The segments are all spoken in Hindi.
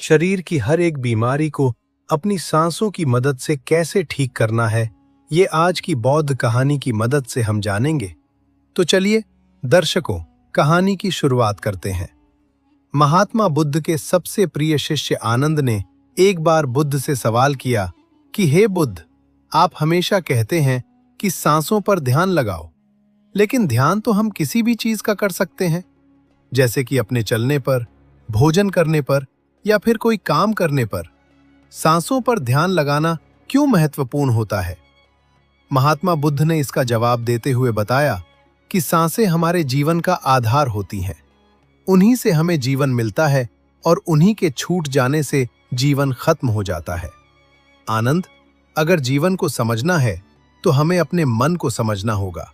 शरीर की हर एक बीमारी को अपनी सांसों की मदद से कैसे ठीक करना है, ये आज की बौद्ध कहानी की मदद से हम जानेंगे। तो चलिए दर्शकों, कहानी की शुरुआत करते हैं। महात्मा बुद्ध के सबसे प्रिय शिष्य आनंद ने एक बार बुद्ध से सवाल किया कि हे बुद्ध, आप हमेशा कहते हैं कि सांसों पर ध्यान लगाओ, लेकिन ध्यान तो हम किसी भी चीज का कर सकते हैं, जैसे कि अपने चलने पर, भोजन करने पर या फिर कोई काम करने पर। सांसों पर ध्यान लगाना क्यों महत्वपूर्ण होता है? महात्मा बुद्ध ने इसका जवाब देते हुए बताया कि सांसें हमारे जीवन का आधार होती हैं। उन्हीं से हमें जीवन मिलता है और उन्हीं के छूट जाने से जीवन खत्म हो जाता है। आनंद, अगर जीवन को समझना है तो हमें अपने मन को समझना होगा,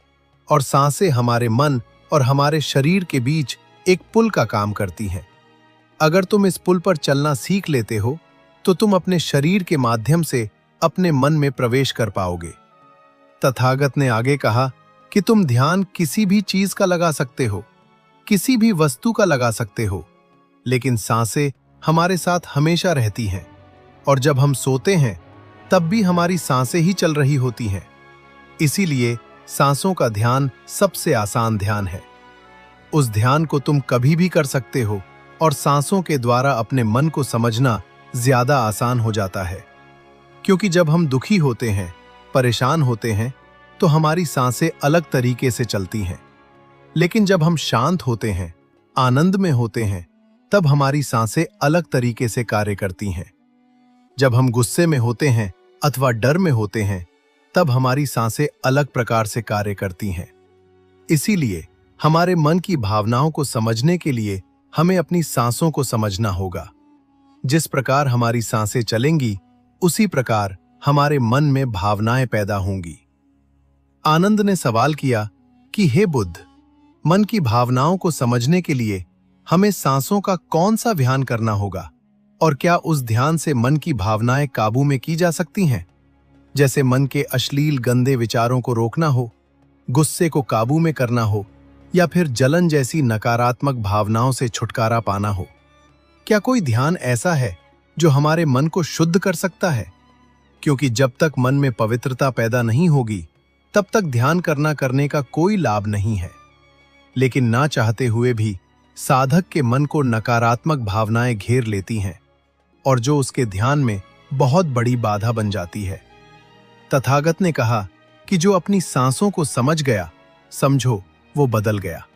और सांसें हमारे मन और हमारे शरीर के बीच एक पुल का काम करती हैं। अगर तुम इस पुल पर चलना सीख लेते हो तो तुम अपने शरीर के माध्यम से अपने मन में प्रवेश कर पाओगे। तथागत ने आगे कहा कि तुम ध्यान किसी भी चीज का लगा सकते हो, किसी भी वस्तु का लगा सकते हो, लेकिन सांसें हमारे साथ हमेशा रहती हैं, और जब हम सोते हैं तब भी हमारी सांसें ही चल रही होती हैं। इसीलिए सांसों का ध्यान सबसे आसान ध्यान है। उस ध्यान को तुम कभी भी कर सकते हो, और सांसों के द्वारा अपने मन को समझना ज्यादा आसान हो जाता है। क्योंकि जब हम दुखी होते हैं, परेशान होते हैं, तो हमारी सांसें अलग तरीके से चलती हैं, लेकिन जब हम शांत होते हैं, आनंद में होते हैं, तब हमारी सांसें अलग तरीके से कार्य करती हैं। जब हम गुस्से में होते हैं अथवा डर में होते हैं, तब हमारी सांसें अलग प्रकार से कार्य करती हैं। इसीलिए हमारे मन की भावनाओं को समझने के लिए हमें अपनी सांसों को समझना होगा। जिस प्रकार हमारी सांसें चलेंगी, उसी प्रकार हमारे मन में भावनाएं पैदा होंगी। आनंद ने सवाल किया कि हे बुद्ध, मन की भावनाओं को समझने के लिए हमें सांसों का कौन सा ध्यान करना होगा, और क्या उस ध्यान से मन की भावनाएं काबू में की जा सकती हैं? जैसे मन के अश्लील गंदे विचारों को रोकना हो, गुस्से को काबू में करना हो, या फिर जलन जैसी नकारात्मक भावनाओं से छुटकारा पाना हो। क्या कोई ध्यान ऐसा है जो हमारे मन को शुद्ध कर सकता है? क्योंकि जब तक मन में पवित्रता पैदा नहीं होगी, तब तक ध्यान करने का कोई लाभ नहीं है। लेकिन ना चाहते हुए भी साधक के मन को नकारात्मक भावनाएं घेर लेती हैं, और जो उसके ध्यान में बहुत बड़ी बाधा बन जाती है। तथागत ने कहा कि जो अपनी सांसों को समझ गया, समझो वो बदल गया।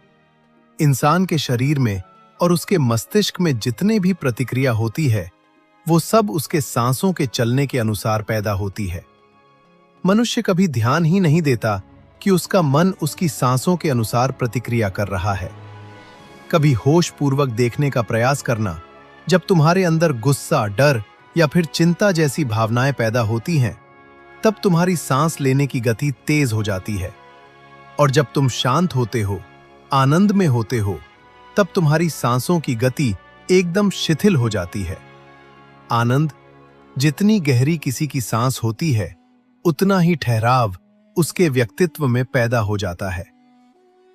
इंसान के शरीर में और उसके मस्तिष्क में जितने भी प्रतिक्रिया होती है, वो सब उसके सांसों के चलने के अनुसार पैदा होती है। मनुष्य कभी ध्यान ही नहीं देता कि उसका मन उसकी सांसों के अनुसार प्रतिक्रिया कर रहा है। कभी होश पूर्वक देखने का प्रयास करना। जब तुम्हारे अंदर गुस्सा, डर या फिर चिंता जैसी भावनाएं पैदा होती हैं, तब तुम्हारी सांस लेने की गति तेज हो जाती है। और जब तुम शांत होते हो, आनंद में होते हो, तब तुम्हारी सांसों की गति एकदम शिथिल हो जाती है। आनंद, जितनी गहरी किसी की सांस होती है, उतना ही ठहराव उसके व्यक्तित्व में पैदा हो जाता है।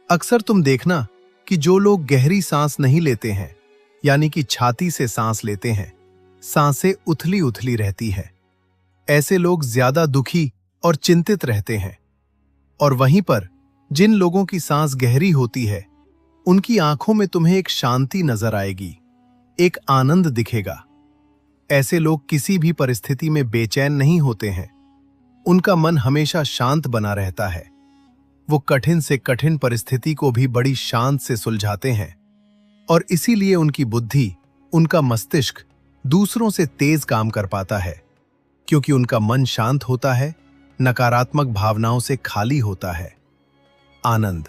अक्सर तुम देखना कि जो लोग गहरी सांस नहीं लेते हैं, यानी कि छाती से सांस लेते हैं, सांसें उथली उथली रहती है। ऐसे लोग ज्यादा दुखी और चिंतित रहते हैं। और वहीं पर जिन लोगों की सांस गहरी होती है, उनकी आंखों में तुम्हें एक शांति नजर आएगी, एक आनंद दिखेगा। ऐसे लोग किसी भी परिस्थिति में बेचैन नहीं होते हैं। उनका मन हमेशा शांत बना रहता है। वो कठिन से कठिन परिस्थिति को भी बड़ी शांत से सुलझाते हैं, और इसीलिए उनकी बुद्धि, उनका मस्तिष्क दूसरों से तेज काम कर पाता है, क्योंकि उनका मन शांत होता है, नकारात्मक भावनाओं से खाली होता है। आनंद,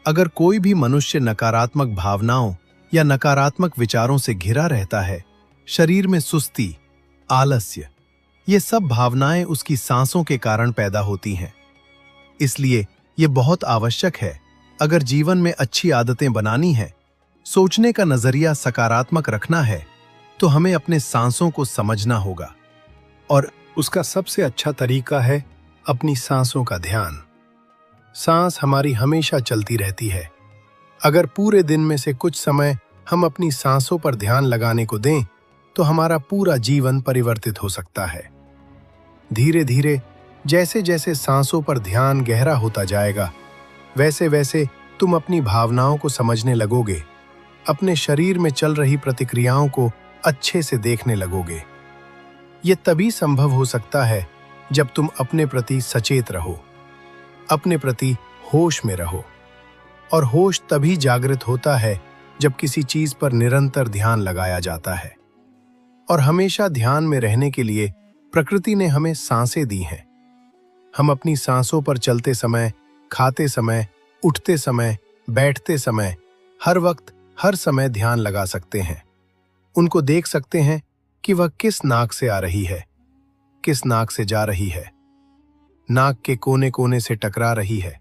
अगर कोई भी मनुष्य नकारात्मक भावनाओं या नकारात्मक विचारों से घिरा रहता है, शरीर में सुस्ती, आलस्य, ये सब भावनाएं उसकी सांसों के कारण पैदा होती हैं। इसलिए ये बहुत आवश्यक है, अगर जीवन में अच्छी आदतें बनानी है, सोचने का नजरिया सकारात्मक रखना है, तो हमें अपने सांसों को समझना होगा। और उसका सबसे अच्छा तरीका है अपनी सांसों का ध्यान। सांस हमारी हमेशा चलती रहती है। अगर पूरे दिन में से कुछ समय हम अपनी सांसों पर ध्यान लगाने को दें, तो हमारा पूरा जीवन परिवर्तित हो सकता है। धीरे धीरे जैसे जैसे सांसों पर ध्यान गहरा होता जाएगा, वैसे वैसे तुम अपनी भावनाओं को समझने लगोगे, अपने शरीर में चल रही प्रतिक्रियाओं को अच्छे से देखने लगोगे। ये तभी संभव हो सकता है जब तुम अपने प्रति सचेत रहो, अपने प्रति होश में रहो। और होश तभी जागृत होता है जब किसी चीज पर निरंतर ध्यान लगाया जाता है। और हमेशा ध्यान में रहने के लिए प्रकृति ने हमें सांसें दी हैं। हम अपनी सांसों पर चलते समय, खाते समय, उठते समय, बैठते समय, हर वक्त हर समय ध्यान लगा सकते हैं। उनको देख सकते हैं कि वह किस नाक से आ रही है, किस नाक से जा रही है, नाक के कोने कोने से टकरा रही है।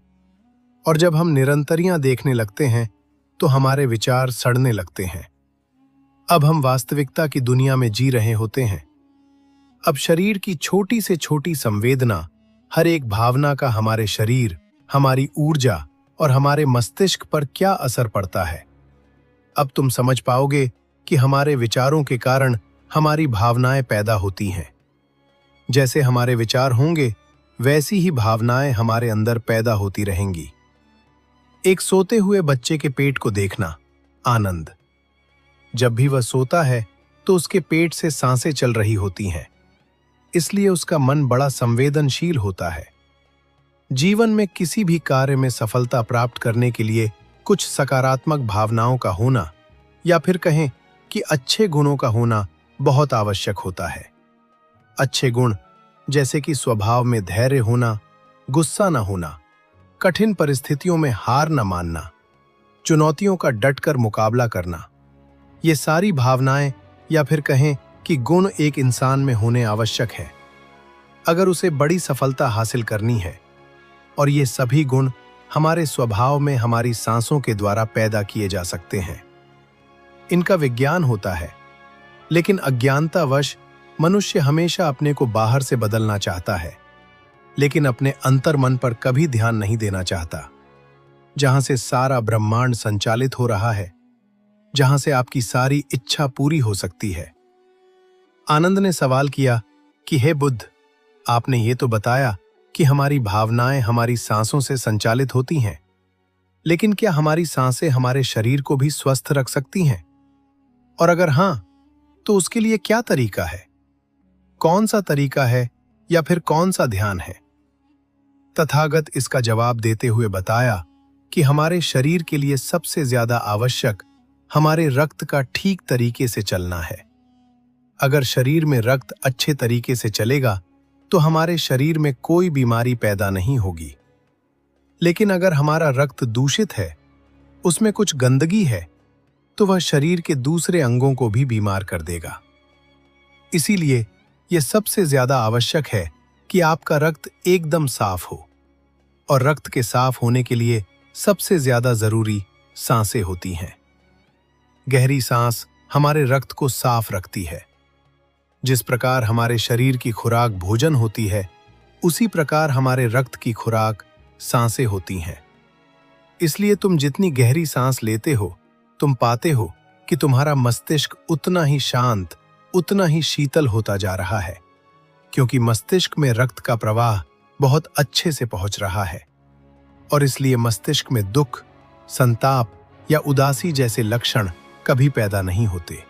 और जब हम निरंतरियां देखने लगते हैं तो हमारे विचार सड़ने लगते हैं। अब हम वास्तविकता की दुनिया में जी रहे होते हैं। अब शरीर की छोटी से छोटी संवेदना, हर एक भावना का हमारे शरीर, हमारी ऊर्जा और हमारे मस्तिष्क पर क्या असर पड़ता है। अब तुम समझ पाओगे कि हमारे विचारों के कारण हमारी भावनाएं पैदा होती हैं। जैसे हमारे विचार होंगे, वैसी ही भावनाएं हमारे अंदर पैदा होती रहेंगी। एक सोते हुए बच्चे के पेट को देखना, आनंद। जब भी वह सोता है तो उसके पेट से सांसें चल रही होती हैं, इसलिए उसका मन बड़ा संवेदनशील होता है। जीवन में किसी भी कार्य में सफलता प्राप्त करने के लिए कुछ सकारात्मक भावनाओं का होना, या फिर कहें कि अच्छे गुणों का होना बहुत आवश्यक होता है। अच्छे गुण जैसे कि स्वभाव में धैर्य होना, गुस्सा न होना, कठिन परिस्थितियों में हार न मानना, चुनौतियों का डटकर मुकाबला करना, ये सारी भावनाएं या फिर कहें कि गुण एक इंसान में होने आवश्यक है अगर उसे बड़ी सफलता हासिल करनी है। और ये सभी गुण हमारे स्वभाव में हमारी सांसों के द्वारा पैदा किए जा सकते हैं। इनका विज्ञान होता है, लेकिन अज्ञानतावश मनुष्य हमेशा अपने को बाहर से बदलना चाहता है, लेकिन अपने अंतर्मन पर कभी ध्यान नहीं देना चाहता, जहां से सारा ब्रह्मांड संचालित हो रहा है, जहां से आपकी सारी इच्छा पूरी हो सकती है। आनंद ने सवाल किया कि हे बुद्ध, आपने ये तो बताया कि हमारी भावनाएं हमारी सांसों से संचालित होती हैं, लेकिन क्या हमारी सांसें हमारे शरीर को भी स्वस्थ रख सकती हैं? और अगर हां, तो उसके लिए क्या तरीका है? कौन सा तरीका है या फिर कौन सा ध्यान है? तथागत इसका जवाब देते हुए बताया कि हमारे शरीर के लिए सबसे ज्यादा आवश्यक हमारे रक्त का ठीक तरीके से चलना है। अगर शरीर में रक्त अच्छे तरीके से चलेगा तो हमारे शरीर में कोई बीमारी पैदा नहीं होगी। लेकिन अगर हमारा रक्त दूषित है, उसमें कुछ गंदगी है, तो वह शरीर के दूसरे अंगों को भी बीमार कर देगा। इसीलिए यह सबसे ज्यादा आवश्यक है कि आपका रक्त एकदम साफ हो। और रक्त के साफ होने के लिए सबसे ज्यादा जरूरी सांसें होती हैं। गहरी सांस हमारे रक्त को साफ रखती है। जिस प्रकार हमारे शरीर की खुराक भोजन होती है, उसी प्रकार हमारे रक्त की खुराक सांसें होती हैं। इसलिए तुम जितनी गहरी सांस लेते हो, तुम पाते हो कि तुम्हारा मस्तिष्क उतना ही शांत, उतना ही शीतल होता जा रहा है, क्योंकि मस्तिष्क में रक्त का प्रवाह बहुत अच्छे से पहुंच रहा है। और इसलिए मस्तिष्क में दुख, संताप या उदासी जैसे लक्षण कभी पैदा नहीं होते।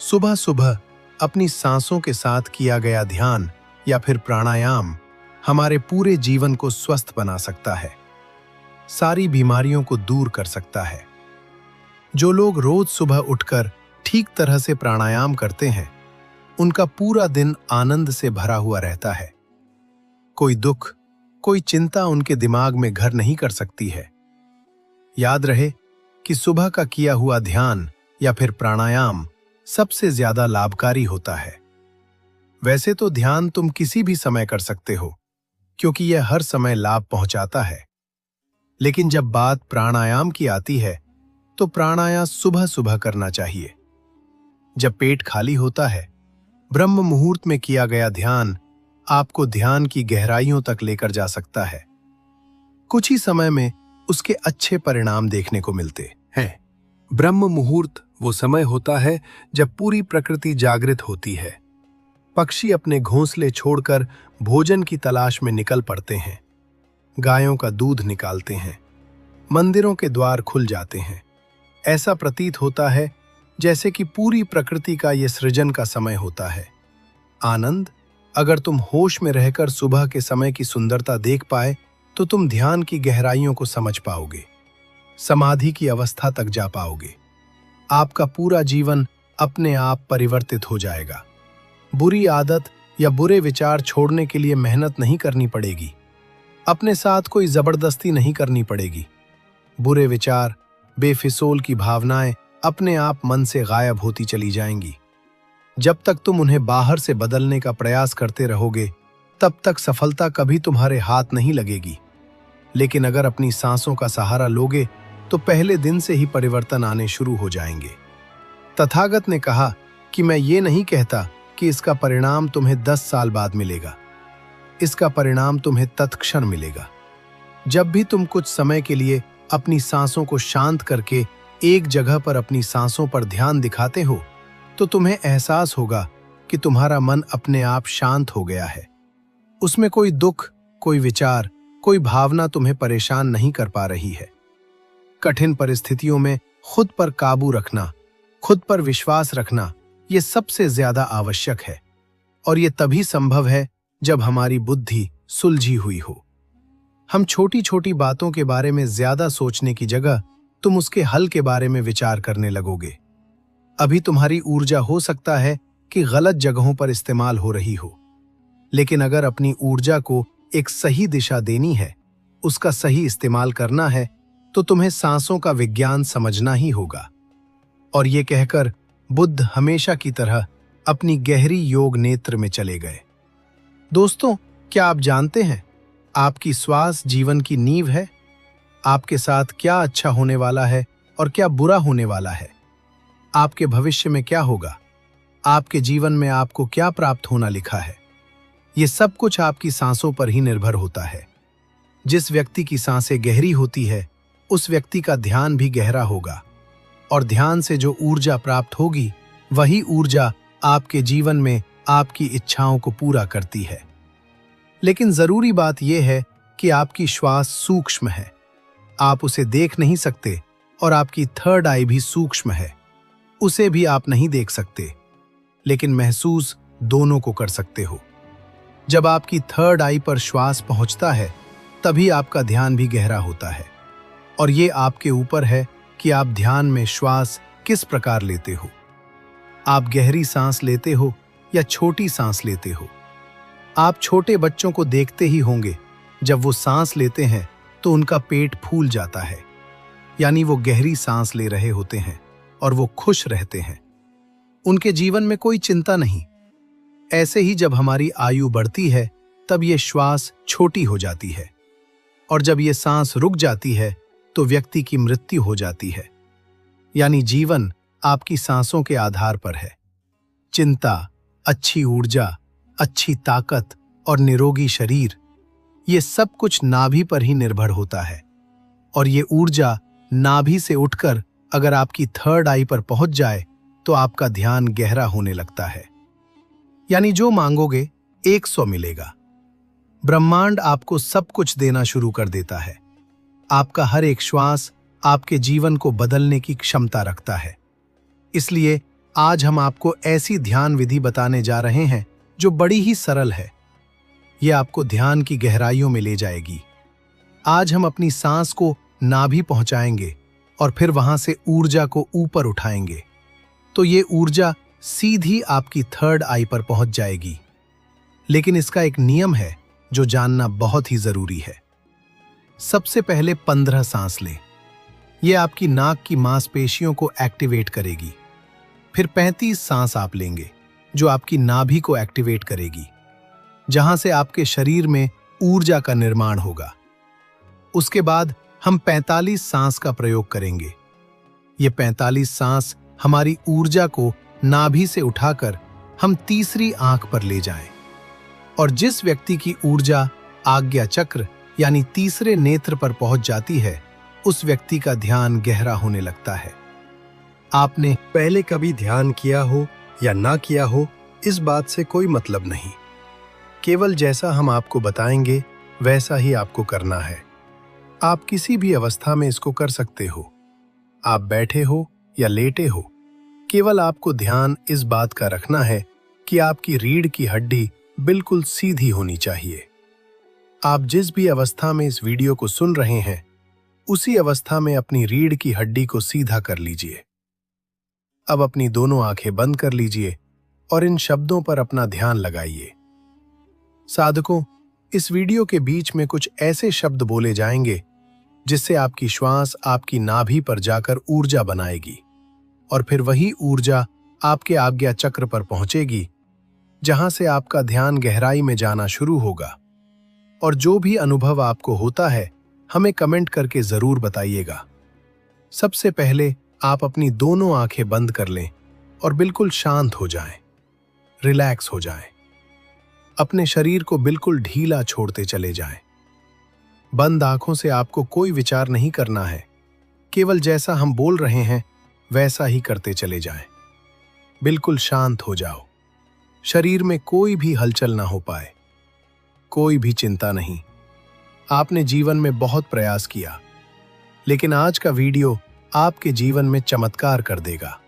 सुबह सुबह अपनी सांसों के साथ किया गया ध्यान या फिर प्राणायाम हमारे पूरे जीवन को स्वस्थ बना सकता है, सारी बीमारियों को दूर कर सकता है। जो लोग रोज सुबह उठकर ठीक तरह से प्राणायाम करते हैं, उनका पूरा दिन आनंद से भरा हुआ रहता है। कोई दुख, कोई चिंता उनके दिमाग में घर नहीं कर सकती है। याद रहे कि सुबह का किया हुआ ध्यान या फिर प्राणायाम सबसे ज्यादा लाभकारी होता है। वैसे तो ध्यान तुम किसी भी समय कर सकते हो, क्योंकि यह हर समय लाभ पहुंचाता है। लेकिन जब बात प्राणायाम की आती है, तो प्राणायाम सुबह सुबह करना चाहिए, जब पेट खाली होता है। ब्रह्म मुहूर्त में किया गया ध्यान आपको ध्यान की गहराइयों तक लेकर जा सकता है। कुछ ही समय में उसके अच्छे परिणाम देखने को मिलते हैं। ब्रह्म मुहूर्त वो समय होता है जब पूरी प्रकृति जागृत होती है। पक्षी अपने घोंसले छोड़कर भोजन की तलाश में निकल पड़ते हैं। गायों का दूध निकालते हैं। मंदिरों के द्वार खुल जाते हैं। ऐसा प्रतीत होता है जैसे कि पूरी प्रकृति का ये सृजन का समय होता है। आनंद, अगर तुम होश में रहकर सुबह के समय की सुंदरता देख पाए तो तुम ध्यान की गहराइयों को समझ पाओगे, समाधि की अवस्था तक जा पाओगे। आपका पूरा जीवन अपने आप परिवर्तित हो जाएगा। बुरी आदत या बुरे विचार छोड़ने के लिए मेहनत नहीं करनी पड़ेगी। अपने साथ कोई जबरदस्ती नहीं करनी पड़ेगी। बुरे विचार, बेफिसूल की भावनाएं अपने आप मन से गायब होती चली जाएंगी। जब तक तुम उन्हें बाहर से बदलने का प्रयास करते रहोगे, तब तक सफलता कभी तुम्हारे हाथ नहीं लगेगी। लेकिन अगर अपनी सांसों का सहारा लोगे तो पहले दिन से ही परिवर्तन आने शुरू हो जाएंगे। तथागत ने कहा कि मैं ये नहीं कहता कि इसका परिणाम तुम्हें 10 साल बाद मिलेगा। इसका परिणाम तुम्हें तत्क्षण मिलेगा। जब भी तुम कुछ समय के लिए अपनी सांसों को शांत करके एक जगह पर अपनी सांसों पर ध्यान दिखाते हो, तो तुम्हें एहसास होगा कि तुम्हारा मन अपने आप शांत हो गया है। उसमें कोई दुख, कोई विचार, कोई भावना तुम्हें परेशान नहीं कर पा रही है। कठिन परिस्थितियों में खुद पर काबू रखना, खुद पर विश्वास रखना, ये सबसे ज्यादा आवश्यक है। और ये तभी संभव है जब हमारी बुद्धि सुलझी हुई हो। हम छोटी छोटी बातों के बारे में ज्यादा सोचने की जगह तुम उसके हल के बारे में विचार करने लगोगे। अभी तुम्हारी ऊर्जा हो सकता है कि गलत जगहों पर इस्तेमाल हो रही हो, लेकिन अगर अपनी ऊर्जा को एक सही दिशा देनी है, उसका सही इस्तेमाल करना है, तो तुम्हें सांसों का विज्ञान समझना ही होगा। और ये कहकर बुद्ध हमेशा की तरह अपनी गहरी योग नेत्र में चले गए। दोस्तों, क्या आप जानते हैं आपकी श्वास जीवन की नींव है? आपके साथ क्या अच्छा होने वाला है और क्या बुरा होने वाला है? आपके भविष्य में क्या होगा? आपके जीवन में आपको क्या प्राप्त होना लिखा है? ये सब कुछ आपकी सांसों पर ही निर्भर होता है। जिस व्यक्ति की सांसें गहरी होती है, उस व्यक्ति का ध्यान भी गहरा होगा, और ध्यान से जो ऊर्जा प्राप्त होगी, वही ऊर्जा आपके जीवन में आपकी इच्छाओं को पूरा करती है। लेकिन जरूरी बात यह है कि आपकी श्वास सूक्ष्म है। आप उसे देख नहीं सकते, और आपकी थर्ड आई भी सूक्ष्म है। उसे भी आप नहीं देख सकते, लेकिन महसूस दोनों को कर सकते हो। जब आपकी थर्ड आई पर श्वास पहुंचता है, तभी आपका ध्यान भी गहरा होता है। और ये आपके ऊपर है कि आप ध्यान में श्वास किस प्रकार लेते हो। आप गहरी सांस लेते हो या छोटी सांस लेते हो? आप छोटे बच्चों को देखते ही होंगे, जब वो सांस लेते हैं तो उनका पेट फूल जाता है, यानी वो गहरी सांस ले रहे होते हैं और वो खुश रहते हैं। उनके जीवन में कोई चिंता नहीं। ऐसे ही जब हमारी आयु बढ़ती है, तब ये श्वास छोटी हो जाती है, और जब ये सांस रुक जाती है तो व्यक्ति की मृत्यु हो जाती है। यानी जीवन आपकी सांसों के आधार पर है। चिंता, अच्छी ऊर्जा, अच्छी ताकत और निरोगी शरीर, ये सब कुछ नाभि पर ही निर्भर होता है। और ये ऊर्जा नाभि से उठकर अगर आपकी थर्ड आई पर पहुंच जाए तो आपका ध्यान गहरा होने लगता है। यानी जो मांगोगे 100 मिलेगा। ब्रह्मांड आपको सब कुछ देना शुरू कर देता है। आपका हर एक श्वास आपके जीवन को बदलने की क्षमता रखता है। इसलिए आज हम आपको ऐसी ध्यान विधि बताने जा रहे हैं जो बड़ी ही सरल है। ये आपको ध्यान की गहराइयों में ले जाएगी। आज हम अपनी सांस को नाभि पहुंचाएंगे और फिर वहां से ऊर्जा को ऊपर उठाएंगे, तो ये ऊर्जा सीधी आपकी थर्ड आई पर पहुंच जाएगी। लेकिन इसका एक नियम है जो जानना बहुत ही जरूरी है। सबसे पहले 15 सांस लें। यह आपकी नाक की मांसपेशियों को एक्टिवेट करेगी। फिर 35 सांस आप लेंगे, जो आपकी नाभि को एक्टिवेट करेगी, जहां से आपके शरीर में ऊर्जा का निर्माण होगा। उसके बाद हम 45 सांस का प्रयोग करेंगे। ये 45 सांस हमारी ऊर्जा को नाभि से उठाकर हम तीसरी आंख पर ले जाएं। और जिस व्यक्ति की ऊर्जा आज्ञा चक्र यानी तीसरे नेत्र पर पहुंच जाती है, उस व्यक्ति का ध्यान गहरा होने लगता है। आपने पहले कभी ध्यान किया हो या ना किया हो, इस बात से कोई मतलब नहीं। केवल जैसा हम आपको बताएंगे वैसा ही आपको करना है। आप किसी भी अवस्था में इसको कर सकते हो। आप बैठे हो या लेटे हो, केवल आपको ध्यान इस बात का रखना है कि आपकी रीढ़ की हड्डी बिल्कुल सीधी होनी चाहिए। आप जिस भी अवस्था में इस वीडियो को सुन रहे हैं, उसी अवस्था में अपनी रीढ़ की हड्डी को सीधा कर लीजिए। अब अपनी दोनों आंखें बंद कर लीजिए और इन शब्दों पर अपना ध्यान लगाइए। साधकों, इस वीडियो के बीच में कुछ ऐसे शब्द बोले जाएंगे जिससे आपकी श्वास आपकी नाभि पर जाकर ऊर्जा बनाएगी और फिर वही ऊर्जा आपके आज्ञा चक्र पर पहुंचेगी, जहां से आपका ध्यान गहराई में जाना शुरू होगा। और जो भी अनुभव आपको होता है, हमें कमेंट करके जरूर बताइएगा। सबसे पहले आप अपनी दोनों आंखें बंद कर लें और बिल्कुल शांत हो जाएं, रिलैक्स हो जाएं। अपने शरीर को बिल्कुल ढीला छोड़ते चले जाएं। बंद आंखों से आपको कोई विचार नहीं करना है, केवल जैसा हम बोल रहे हैं वैसा ही करते चले जाएं। बिल्कुल शांत हो जाओ। शरीर में कोई भी हलचल ना हो पाए, कोई भी चिंता नहीं। आपने जीवन में बहुत प्रयास किया, लेकिन आज का वीडियो आपके जीवन में चमत्कार कर देगा।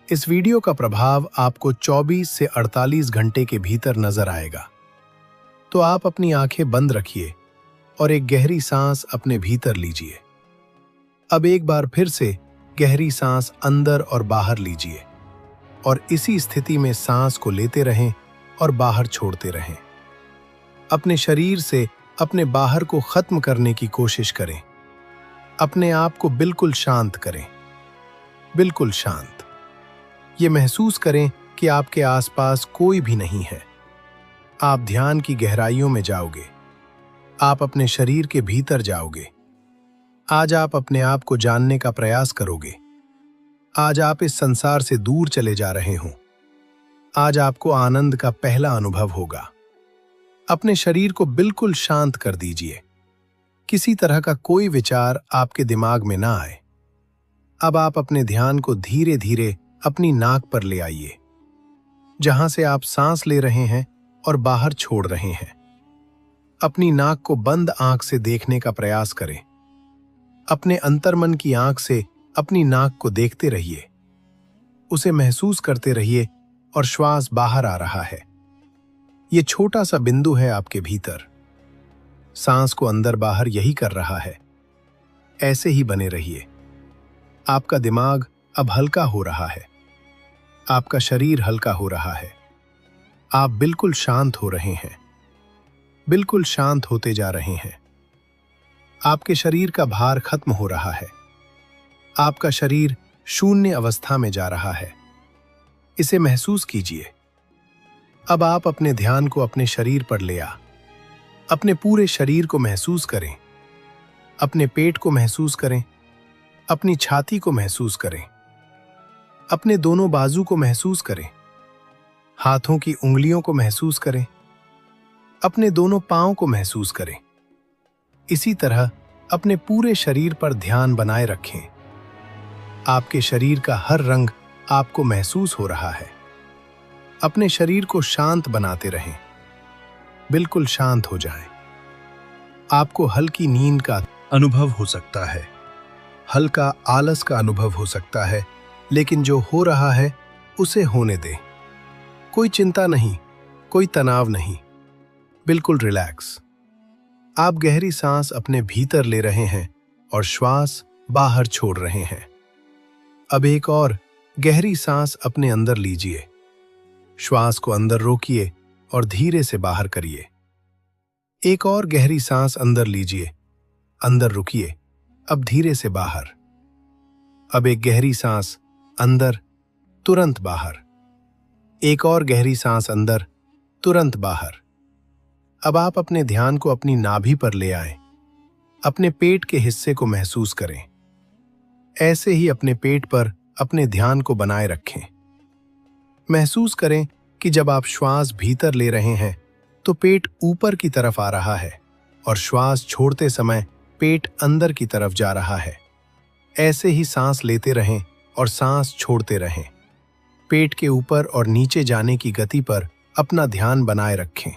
इस वीडियो का प्रभाव आपको 24 से 48 घंटे के भीतर नजर आएगा। तो आप अपनी आंखें बंद रखिए और एक गहरी सांस अपने भीतर लीजिए। अब एक बार फिर से गहरी सांस अंदर और बाहर लीजिए और इसी स्थिति में सांस को लेते रहें और बाहर छोड़ते रहें। अपने शरीर से अपने बाहर को खत्म करने की कोशिश करें। अपने आप को बिल्कुल शांत करें, बिल्कुल शांत। ये महसूस करें कि आपके आसपास कोई भी नहीं है। आप ध्यान की गहराइयों में जाओगे। आप अपने शरीर के भीतर जाओगे। आज आप अपने आप को जानने का प्रयास करोगे। आज आप इस संसार से दूर चले जा रहे हो। आज आपको आनंद का पहला अनुभव होगा। अपने शरीर को बिल्कुल शांत कर दीजिए। किसी तरह का कोई विचार आपके दिमाग में ना आए। अब आप अपने ध्यान को धीरे धीरे अपनी नाक पर ले आइए, जहां से आप सांस ले रहे हैं और बाहर छोड़ रहे हैं। अपनी नाक को बंद आंख से देखने का प्रयास करें। अपने अंतर्मन की आंख से अपनी नाक को देखते रहिए। उसे महसूस करते रहिए और श्वास बाहर आ रहा है। ये छोटा सा बिंदु है आपके भीतर। सांस को अंदर बाहर यही कर रहा है। ऐसे ही बने रहिए। आपका दिमाग अब हल्का हो रहा है। आपका शरीर हल्का हो रहा है। आप बिल्कुल शांत हो रहे हैं, बिल्कुल शांत होते जा रहे हैं। आपके शरीर का भार खत्म हो रहा है। आपका शरीर शून्य अवस्था में जा रहा है। इसे महसूस कीजिए। अब आप अपने ध्यान को अपने शरीर पर ले आ। अपने पूरे शरीर को महसूस करें। अपने पेट को महसूस करें। अपनी छाती को महसूस करें। अपने दोनों बाजू को महसूस करें। हाथों की उंगलियों को महसूस करें। अपने दोनों पांव को महसूस करें। इसी तरह अपने पूरे शरीर पर ध्यान बनाए रखें। आपके शरीर का हर रंग आपको महसूस हो रहा है। अपने शरीर को शांत बनाते रहें। बिल्कुल शांत हो जाएं। आपको हल्की नींद का अनुभव हो सकता है, हल्का आलस का अनुभव हो सकता है, लेकिन जो हो रहा है उसे होने दें। कोई चिंता नहीं, कोई तनाव नहीं, बिल्कुल रिलैक्स। आप गहरी सांस अपने भीतर ले रहे हैं और श्वास बाहर छोड़ रहे हैं। अब एक और गहरी सांस अपने अंदर लीजिए। श्वास को अंदर रोकिए और धीरे से बाहर करिए। एक और गहरी सांस अंदर लीजिए, अंदर रुकिए, अब धीरे से बाहर। अब एक गहरी सांस अंदर, तुरंत बाहर। एक और गहरी सांस अंदर, तुरंत बाहर। अब आप अपने ध्यान को अपनी नाभि पर ले आएं। अपने पेट के हिस्से को महसूस करें। ऐसे ही अपने पेट पर अपने ध्यान को बनाए रखें। महसूस करें कि जब आप श्वास भीतर ले रहे हैं तो पेट ऊपर की तरफ आ रहा है और श्वास छोड़ते समय पेट अंदर की तरफ जा रहा है। ऐसे ही सांस लेते रहें और सांस छोड़ते रहें। पेट के ऊपर और नीचे जाने की गति पर अपना ध्यान बनाए रखें।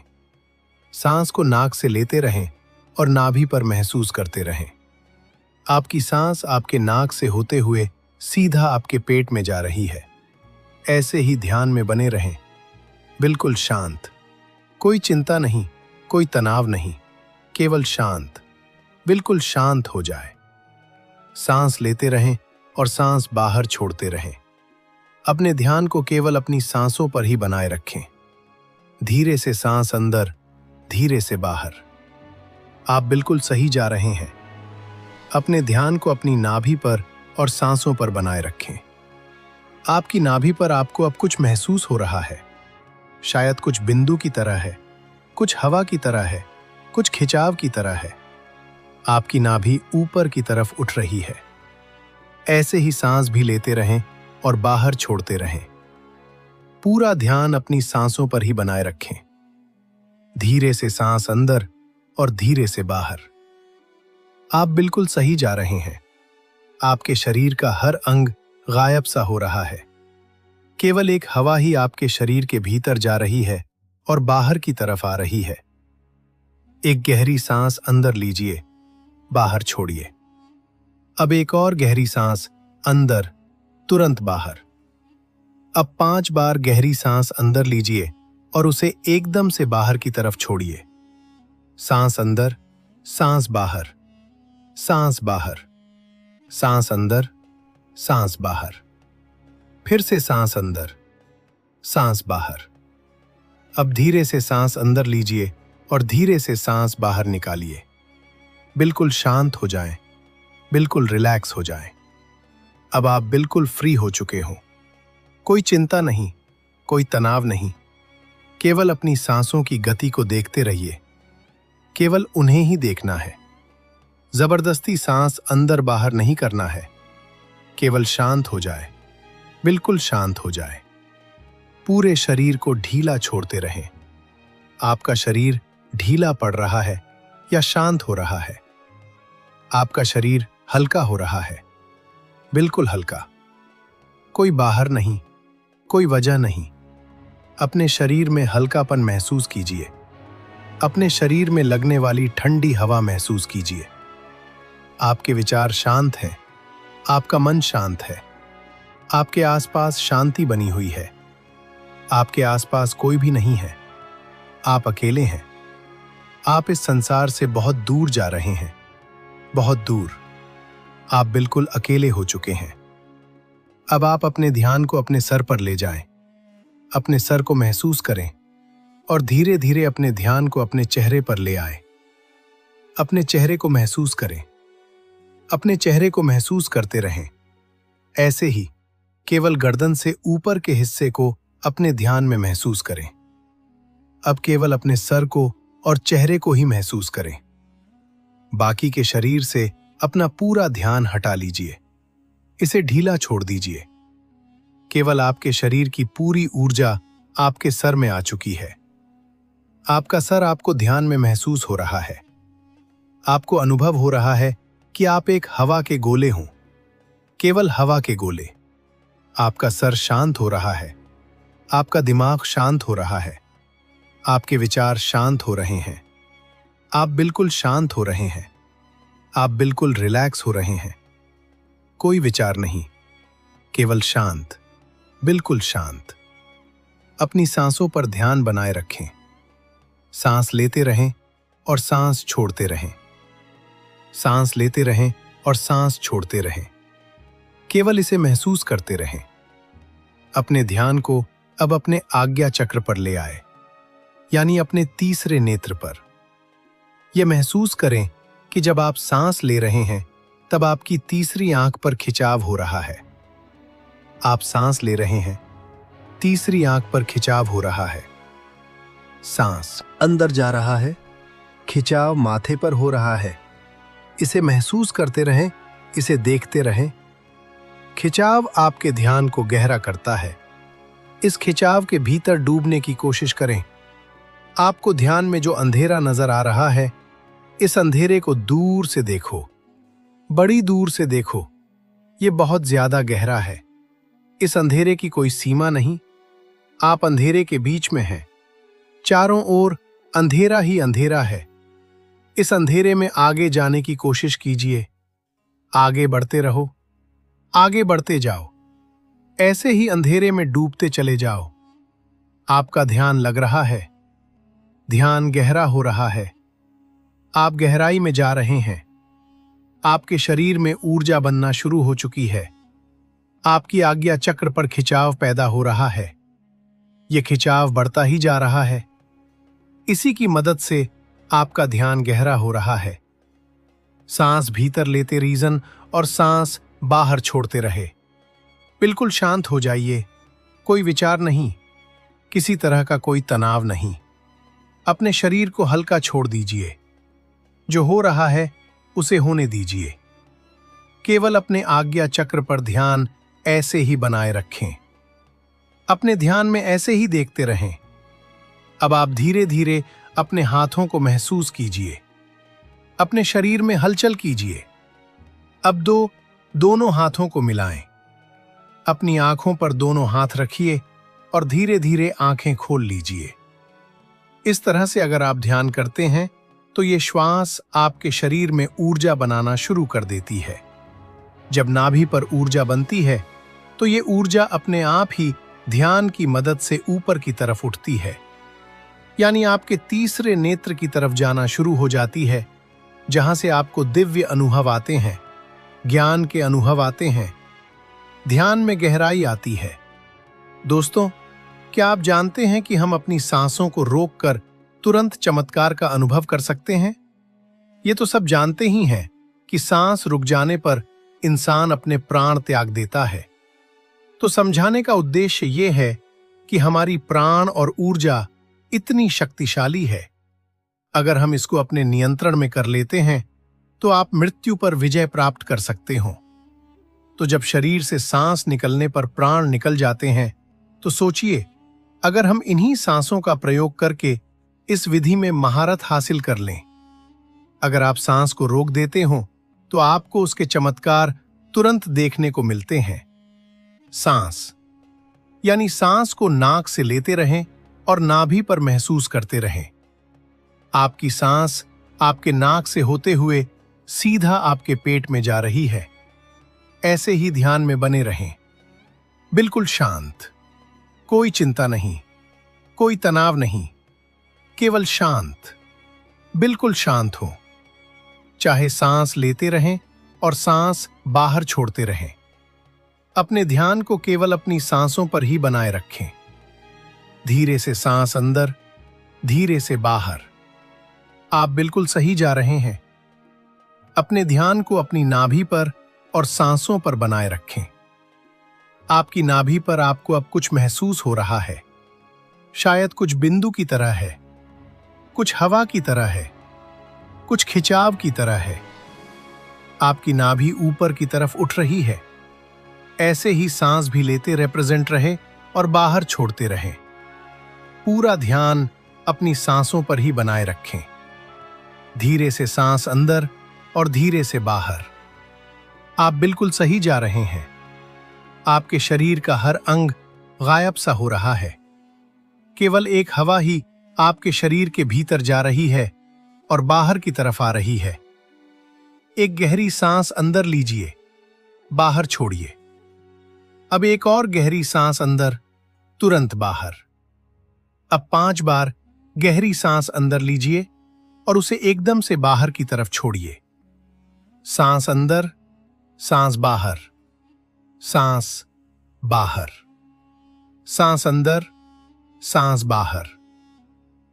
सांस को नाक से लेते रहें और नाभि पर महसूस करते रहें। आपकी सांस आपके नाक से होते हुए सीधा आपके पेट में जा रही है। ऐसे ही ध्यान में बने रहें, बिल्कुल शांत। कोई चिंता नहीं, कोई तनाव नहीं, केवल शांत, बिल्कुल शांत हो जाए। सांस लेते रहें और सांस बाहर छोड़ते रहें। अपने ध्यान को केवल अपनी सांसों पर ही बनाए रखें। धीरे से सांस अंदर, धीरे से बाहर। आप बिल्कुल सही जा रहे हैं। अपने ध्यान को अपनी नाभि पर और सांसों पर बनाए रखें। आपकी नाभि पर आपको अब कुछ महसूस हो रहा है। शायद कुछ बिंदु की तरह है, कुछ हवा की तरह है, कुछ खिंचाव की तरह है। आपकी नाभि ऊपर की तरफ उठ रही है। ऐसे ही सांस भी लेते रहें और बाहर छोड़ते रहें। पूरा ध्यान अपनी सांसों पर ही बनाए रखें। धीरे से सांस अंदर और धीरे से बाहर। आप बिल्कुल सही जा रहे हैं। आपके शरीर का हर अंग गायब सा हो रहा है। केवल एक हवा ही आपके शरीर के भीतर जा रही है और बाहर की तरफ आ रही है। एक गहरी सांस अंदर लीजिए, बाहर छोड़िए। अब एक और गहरी सांस अंदर, तुरंत बाहर। अब 5 बार गहरी सांस अंदर लीजिए और उसे एकदम से बाहर की तरफ छोड़िए। सांस अंदर, सांस बाहर, सांस बाहर, सांस अंदर, सांस बाहर। फिर से सांस अंदर, सांस बाहर। अब धीरे से सांस अंदर लीजिए और धीरे से सांस बाहर निकालिए। बिल्कुल शांत हो जाएं, बिल्कुल रिलैक्स हो जाएं। अब आप बिल्कुल फ्री हो चुके हो। कोई चिंता नहीं, कोई तनाव नहीं। केवल अपनी सांसों की गति को देखते रहिए। केवल उन्हें ही देखना है। जबरदस्ती सांस अंदर बाहर नहीं करना है। केवल शांत हो जाए, बिल्कुल शांत हो जाए। पूरे शरीर को ढीला छोड़ते रहें। आपका शरीर ढीला पड़ रहा है या शांत हो रहा है? आपका शरीर हल्का हो रहा है, बिल्कुल हल्का। कोई बाहर नहीं, कोई वजह नहीं। अपने शरीर में हल्कापन महसूस कीजिए। अपने शरीर में लगने वाली ठंडी हवा महसूस कीजिए। आपके विचार शांत हैं, आपका मन शांत है। आपके आसपास शांति बनी हुई है। आपके आसपास कोई भी नहीं है। आप अकेले हैं। आप इस संसार से बहुत दूर जा रहे हैं, बहुत दूर। आप बिल्कुल अकेले हो चुके हैं। अब आप अपने ध्यान को अपने सर पर ले जाएं। अपने सर को महसूस करें और धीरे धीरे अपने ध्यान को अपने चेहरे पर ले आएं। अपने चेहरे को महसूस करें। अपने चेहरे को महसूस करते रहें। ऐसे ही केवल गर्दन से ऊपर के हिस्से को अपने ध्यान में महसूस करें। अब केवल अपने सर को और चेहरे को ही महसूस करें। बाकी के शरीर से अपना पूरा ध्यान हटा लीजिए। इसे ढीला छोड़ दीजिए। केवल आपके शरीर की पूरी ऊर्जा आपके सर में आ चुकी है। आपका सर आपको ध्यान में महसूस हो रहा है। आपको अनुभव हो रहा है कि आप एक हवा के गोले हों, केवल हवा के गोले। आपका सर शांत हो रहा है। आपका दिमाग शांत हो रहा है। आपके विचार शांत हो रहे हैं। आप बिल्कुल शांत हो रहे हैं। आप बिल्कुल रिलैक्स हो रहे हैं। कोई विचार नहीं, केवल शांत, बिल्कुल शांत। अपनी सांसों पर ध्यान बनाए रखें। सांस लेते रहें और सांस छोड़ते रहें। सांस लेते रहें और सांस छोड़ते रहें। केवल इसे महसूस करते रहें। अपने ध्यान को अब अपने आज्ञा चक्र पर ले आए, यानी अपने तीसरे नेत्र पर। यह महसूस करें कि जब आप सांस ले रहे हैं तब आपकी तीसरी आंख पर खिंचाव हो रहा है। आप सांस ले रहे हैं, तीसरी आंख पर खिंचाव हो रहा है। सांस अंदर जा रहा है, खिंचाव माथे पर हो रहा है। इसे महसूस करते रहें, इसे देखते रहें। खिंचाव आपके ध्यान को गहरा करता है। इस खिंचाव के भीतर डूबने की कोशिश करें। आपको ध्यान में जो अंधेरा नजर आ रहा है, इस अंधेरे को दूर से देखो, बड़ी दूर से देखो। ये बहुत ज्यादा गहरा है। इस अंधेरे की कोई सीमा नहीं। आप अंधेरे के बीच में हैं। चारों ओर अंधेरा ही अंधेरा है। इस अंधेरे में आगे जाने की कोशिश कीजिए। आगे बढ़ते रहो, आगे बढ़ते जाओ। ऐसे ही अंधेरे में डूबते चले जाओ। आपका ध्यान लग रहा है, ध्यान गहरा हो रहा है। आप गहराई में जा रहे हैं। आपके शरीर में ऊर्जा बनना शुरू हो चुकी है। आपकी आज्ञा चक्र पर खिंचाव पैदा हो रहा है। यह खिंचाव बढ़ता ही जा रहा है। इसी की मदद से आपका ध्यान गहरा हो रहा है। सांस भीतर लेते रीजन और सांस बाहर छोड़ते रहे। बिल्कुल शांत हो जाइए। कोई विचार नहीं, किसी तरह का कोई तनाव नहीं। अपने शरीर को हल्का छोड़ दीजिए। जो हो रहा है उसे होने दीजिए। केवल अपने आज्ञा चक्र पर ध्यान ऐसे ही बनाए रखें। अपने ध्यान में ऐसे ही देखते रहें। अब आप धीरे धीरे अपने हाथों को महसूस कीजिए। अपने शरीर में हलचल कीजिए। अब दोनों हाथों को मिलाएं। अपनी आंखों पर दोनों हाथ रखिए और धीरे धीरे आंखें खोल लीजिए। इस तरह से अगर आप ध्यान करते हैं तो ये श्वास आपके शरीर में ऊर्जा बनाना शुरू कर देती है। जब नाभि पर ऊर्जा बनती है तो ये ऊर्जा अपने आप ही ध्यान की मदद से ऊपर की तरफ उठती है, यानी आपके तीसरे नेत्र की तरफ जाना शुरू हो जाती है, जहां से आपको दिव्य अनुभव आते हैं, ज्ञान के अनुभव आते हैं, ध्यान में गहराई आती है। दोस्तों, क्या आप जानते हैं कि हम अपनी सांसों को रोककर तुरंत चमत्कार का अनुभव कर सकते हैं? ये तो सब जानते ही हैं कि सांस रुक जाने पर इंसान अपने प्राण त्याग देता है। तो समझाने का उद्देश्य ये है कि हमारी प्राण और ऊर्जा इतनी शक्तिशाली है। अगर हम इसको अपने नियंत्रण में कर लेते हैं तो आप मृत्यु पर विजय प्राप्त कर सकते हो। तो जब शरीर से सांस निकलने पर प्राण निकल जाते हैं तो सोचिए, अगर हम इन्हीं सांसों का प्रयोग करके इस विधि में महारत हासिल कर लें। अगर आप सांस को रोक देते हो तो आपको उसके चमत्कार तुरंत देखने को मिलते हैं। सांस यानी सांस को नाक से लेते रहें और नाभि पर महसूस करते रहें। आपकी सांस आपके नाक से होते हुए सीधा आपके पेट में जा रही है। ऐसे ही ध्यान में बने रहें। बिल्कुल शांत, कोई चिंता नहीं, कोई तनाव नहीं, केवल शांत, बिल्कुल शांत हो। चाहे सांस लेते रहें और सांस बाहर छोड़ते रहें। अपने ध्यान को केवल अपनी सांसों पर ही बनाए रखें। धीरे से सांस अंदर, धीरे से बाहर। आप बिल्कुल सही जा रहे हैं। अपने ध्यान को अपनी नाभि पर और सांसों पर बनाए रखें। आपकी नाभि पर आपको अब कुछ महसूस हो रहा है। शायद कुछ बिंदु की तरह है, कुछ हवा की तरह है, कुछ खिंचाव की तरह है। आपकी नाभि ऊपर की तरफ उठ रही है। ऐसे ही सांस भी लेते रिप्रेजेंट रहे और बाहर छोड़ते रहें। पूरा ध्यान अपनी सांसों पर ही बनाए रखें। धीरे से सांस अंदर और धीरे से बाहर। आप बिल्कुल सही जा रहे हैं। आपके शरीर का हर अंग गायब सा हो रहा है। केवल एक हवा ही आपके शरीर के भीतर जा रही है और बाहर की तरफ आ रही है। एक गहरी सांस अंदर लीजिए, बाहर छोड़िए। अब एक और गहरी सांस अंदर, तुरंत बाहर। अब 5 बार गहरी सांस अंदर लीजिए और उसे एकदम से बाहर की तरफ छोड़िए। सांस अंदर, सांस बाहर, सांस बाहर, सांस अंदर, सांस बाहर,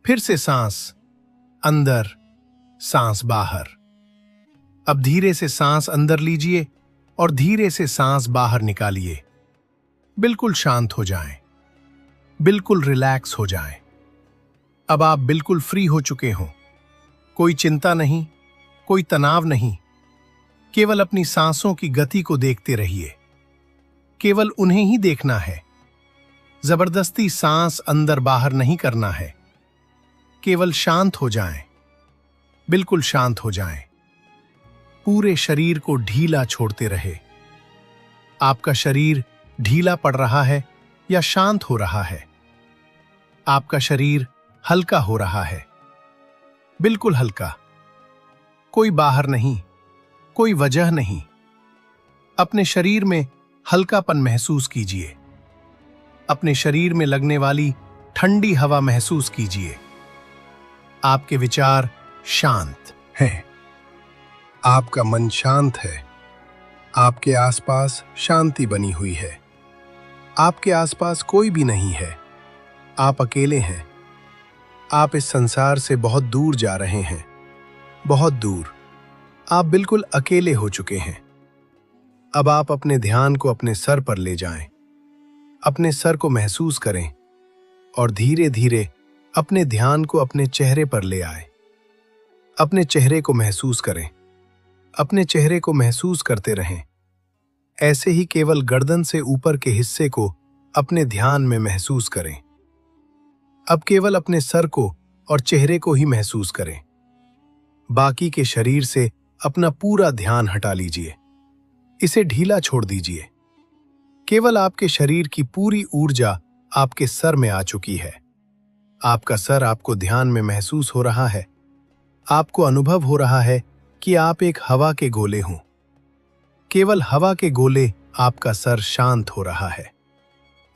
फिर से सांस अंदर, सांस बाहर। अब धीरे से सांस अंदर लीजिए और धीरे से सांस बाहर निकालिए। बिल्कुल शांत हो जाएं, बिल्कुल रिलैक्स हो जाएं। अब आप बिल्कुल फ्री हो चुके हो। कोई चिंता नहीं, कोई तनाव नहीं। केवल अपनी सांसों की गति को देखते रहिए। केवल उन्हें ही देखना है। जबरदस्ती सांस अंदर बाहर नहीं करना है। केवल शांत हो जाएं, बिल्कुल शांत हो जाएं। पूरे शरीर को ढीला छोड़ते रहे। आपका शरीर ढीला पड़ रहा है या शांत हो रहा है? आपका शरीर हल्का हो रहा है, बिल्कुल हल्का, कोई बाहर नहीं, कोई वजह नहीं। अपने शरीर में हल्कापन महसूस कीजिए। अपने शरीर में लगने वाली ठंडी हवा महसूस कीजिए। आपके विचार शांत हैं। आपका मन शांत है। आपके आसपास शांति बनी हुई है। आपके आसपास कोई भी नहीं है। आप अकेले हैं। आप इस संसार से बहुत दूर जा रहे हैं, बहुत दूर। आप बिल्कुल अकेले हो चुके हैं। अब आप अपने ध्यान को अपने सर पर ले जाएं। अपने सर को महसूस करें और धीरे धीरे अपने ध्यान को अपने चेहरे पर ले आए। अपने चेहरे को महसूस करें। अपने चेहरे को महसूस करते रहें। ऐसे ही केवल गर्दन से ऊपर के हिस्से को अपने ध्यान में महसूस करें। अब केवल अपने सर को और चेहरे को ही महसूस करें। बाकी के शरीर से अपना पूरा ध्यान हटा लीजिए। इसे ढीला छोड़ दीजिए। केवल आपके शरीर की पूरी ऊर्जा आपके सर में आ चुकी है। आपका सर आपको ध्यान में महसूस हो रहा है। आपको अनुभव हो रहा है कि आप एक हवा के गोले हों। केवल हवा के गोले आपका सर शांत हो रहा है।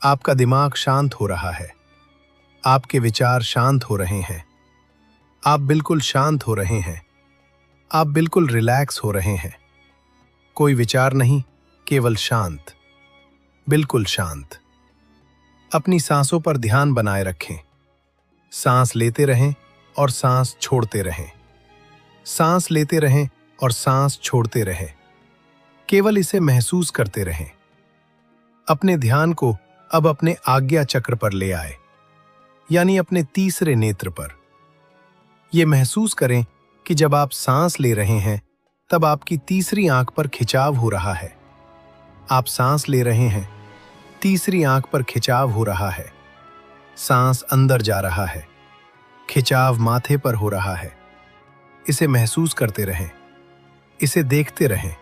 आपका दिमाग शांत हो रहा है। आपके विचार शांत हो रहे हैं। आप बिल्कुल शांत हो रहे हैं। आप बिल्कुल रिलैक्स हो रहे हैं। कोई विचार नहीं, केवल शांत, बिल्कुल शांत। अपनी सांसों पर ध्यान बनाए रखें। सांस लेते रहें और सांस छोड़ते रहें। सांस लेते रहें और सांस छोड़ते रहें। केवल इसे महसूस करते रहें। अपने ध्यान को अब अपने आज्ञा चक्र पर ले आए, यानी अपने तीसरे नेत्र पर। यह महसूस करें कि जब आप सांस ले रहे हैं तब आपकी तीसरी आंख पर खिंचाव हो रहा है। आप सांस ले रहे हैं, तीसरी आंख पर खिंचाव हो रहा है। सांस अंदर जा रहा है। खिंचाव माथे पर हो रहा है। इसे महसूस करते रहें। इसे देखते रहें।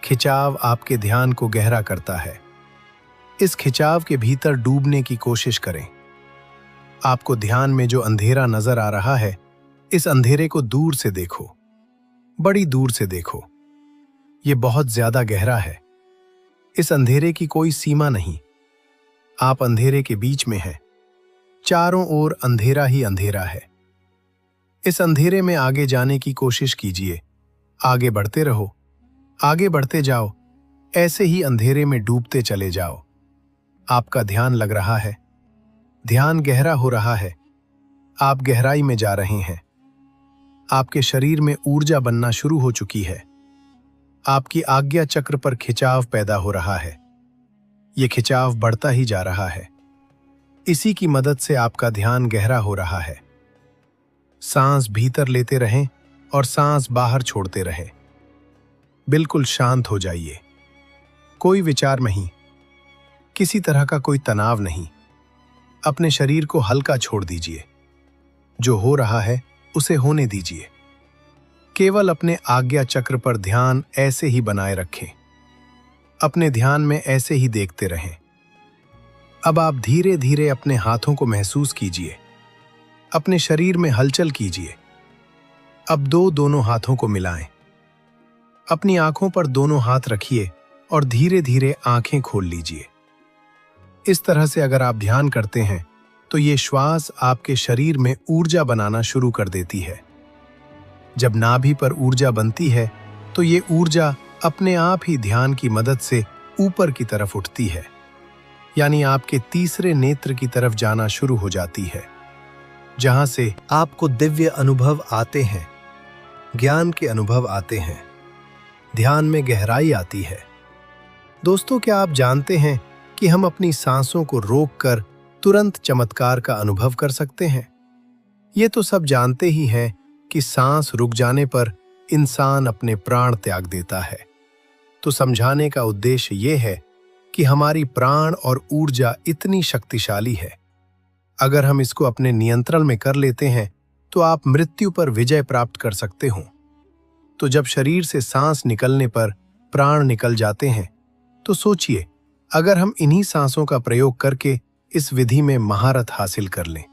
खिंचाव आपके ध्यान को गहरा करता है। इस खिंचाव के भीतर डूबने की कोशिश करें। आपको ध्यान में जो अंधेरा नजर आ रहा है, इस अंधेरे को दूर से देखो, बड़ी दूर से देखो। यह बहुत ज्यादा गहरा है। इस अंधेरे की कोई सीमा नहीं। आप अंधेरे के बीच में हैं। चारों ओर अंधेरा ही अंधेरा है। इस अंधेरे में आगे जाने की कोशिश कीजिए। आगे बढ़ते रहो, आगे बढ़ते जाओ। ऐसे ही अंधेरे में डूबते चले जाओ। आपका ध्यान लग रहा है। ध्यान गहरा हो रहा है। आप गहराई में जा रहे हैं। आपके शरीर में ऊर्जा बनना शुरू हो चुकी है। आपकी आज्ञा चक्र पर खिंचाव पैदा हो रहा है। यह खिंचाव बढ़ता ही जा रहा है। इसी की मदद से आपका ध्यान गहरा हो रहा है। सांस भीतर लेते रहें और सांस बाहर छोड़ते रहें। बिल्कुल शांत हो जाइए। कोई विचार नहीं, किसी तरह का कोई तनाव नहीं। अपने शरीर को हल्का छोड़ दीजिए। जो हो रहा है उसे होने दीजिए। केवल अपने आज्ञा चक्र पर ध्यान ऐसे ही बनाए रखें। अपने ध्यान में ऐसे ही देखते रहें। अब आप धीरे धीरे अपने हाथों को महसूस कीजिए। अपने शरीर में हलचल कीजिए। अब दोनों हाथों को मिलाएं। अपनी आंखों पर दोनों हाथ रखिए और धीरे धीरे आंखें खोल लीजिए। इस तरह से अगर आप ध्यान करते हैं तो ये श्वास आपके शरीर में ऊर्जा बनाना शुरू कर देती है। जब नाभि पर ऊर्जा बनती है तो ये ऊर्जा अपने आप ही ध्यान की मदद से ऊपर की तरफ उठती है, यानी आपके तीसरे नेत्र की तरफ जाना शुरू हो जाती है, जहां से आपको दिव्य अनुभव आते हैं, ज्ञान के अनुभव आते हैं, ध्यान में गहराई आती है। दोस्तों, क्या आप जानते हैं कि हम अपनी सांसों को रोककर तुरंत चमत्कार का अनुभव कर सकते हैं? ये तो सब जानते ही हैं कि सांस रुक जाने पर इंसान अपने प्राण त्याग देता है। तो समझाने का उद्देश्य ये है कि हमारी प्राण और ऊर्जा इतनी शक्तिशाली है। अगर हम इसको अपने नियंत्रण में कर लेते हैं तो आप मृत्यु पर विजय प्राप्त कर सकते हो। तो जब शरीर से सांस निकलने पर प्राण निकल जाते हैं तो सोचिए अगर हम इन्हीं सांसों का प्रयोग करके इस विधि में महारत हासिल कर लें।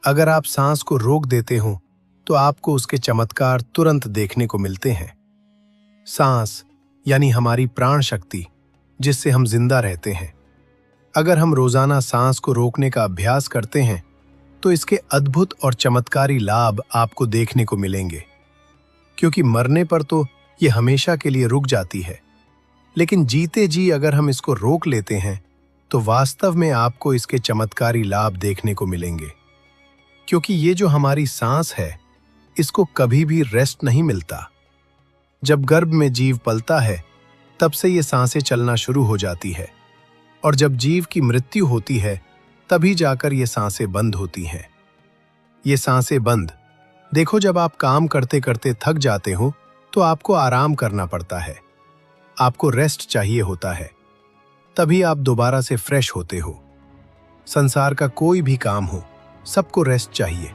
अगर आप सांस को रोक देते हो तो आपको उसके चमत्कार तुरंत देखने को मिलते हैं। सांस यानी हमारी प्राण शक्ति, जिससे हम जिंदा रहते हैं। अगर हम रोजाना सांस को रोकने का अभ्यास करते हैं तो इसके अद्भुत और चमत्कारी लाभ आपको देखने को मिलेंगे। क्योंकि मरने पर तो ये हमेशा के लिए रुक जाती है, लेकिन जीते जी अगर हम इसको रोक लेते हैं तो वास्तव में आपको इसके चमत्कारी लाभ देखने को मिलेंगे। क्योंकि ये जो हमारी सांस है, इसको कभी भी रेस्ट नहीं मिलता। जब गर्भ में जीव पलता है तब से ये सांसें चलना शुरू हो जाती है, और जब जीव की मृत्यु होती है तभी जाकर ये सांसें बंद होती हैं। ये सांसें बंद, देखो, जब आप काम करते करते थक जाते हो तो आपको आराम करना पड़ता है, आपको रेस्ट चाहिए होता है, तभी आप दोबारा से फ्रेश होते हो। संसार का कोई भी काम हो, सबको रेस्ट चाहिए।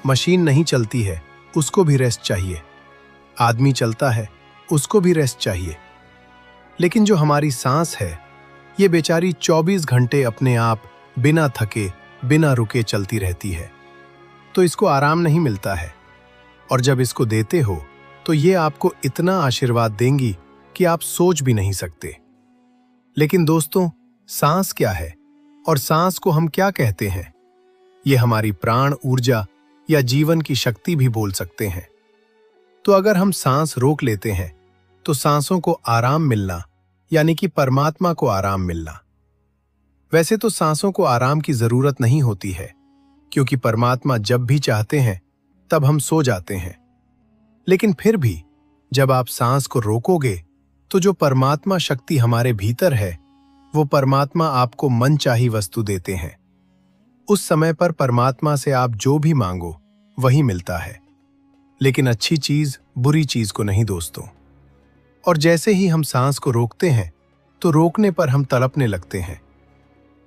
मशीन नहीं चलती है, उसको भी रेस्ट चाहिए। आदमी चलता है, उसको भी रेस्ट चाहिए। लेकिन जो हमारी सांस है, ये बेचारी 24 घंटे अपने आप बिना थके, बिना रुके चलती रहती है, तो इसको आराम नहीं मिलता है। और जब इसको देते हो तो ये आपको इतना आशीर्वाद देंगी कि आप सोच भी नहीं सकते। लेकिन दोस्तों, सांस क्या है और सांस को हम क्या कहते हैं? ये हमारी प्राण ऊर्जा या जीवन की शक्ति भी बोल सकते हैं। तो अगर हम सांस रोक लेते हैं तो सांसों को आराम मिलना, यानी कि परमात्मा को आराम मिलना। वैसे तो सांसों को आराम की जरूरत नहीं होती है, क्योंकि परमात्मा जब भी चाहते हैं तब हम सो जाते हैं। लेकिन फिर भी जब आप सांस को रोकोगे तो जो परमात्मा शक्ति हमारे भीतर है, वो परमात्मा आपको मनचाही वस्तु देते हैं। उस समय पर परमात्मा से आप जो भी मांगो वही मिलता है। लेकिन अच्छी चीज बुरी चीज को नहीं दोस्तों। और जैसे ही हम सांस को रोकते हैं तो रोकने पर हम तड़पने लगते हैं,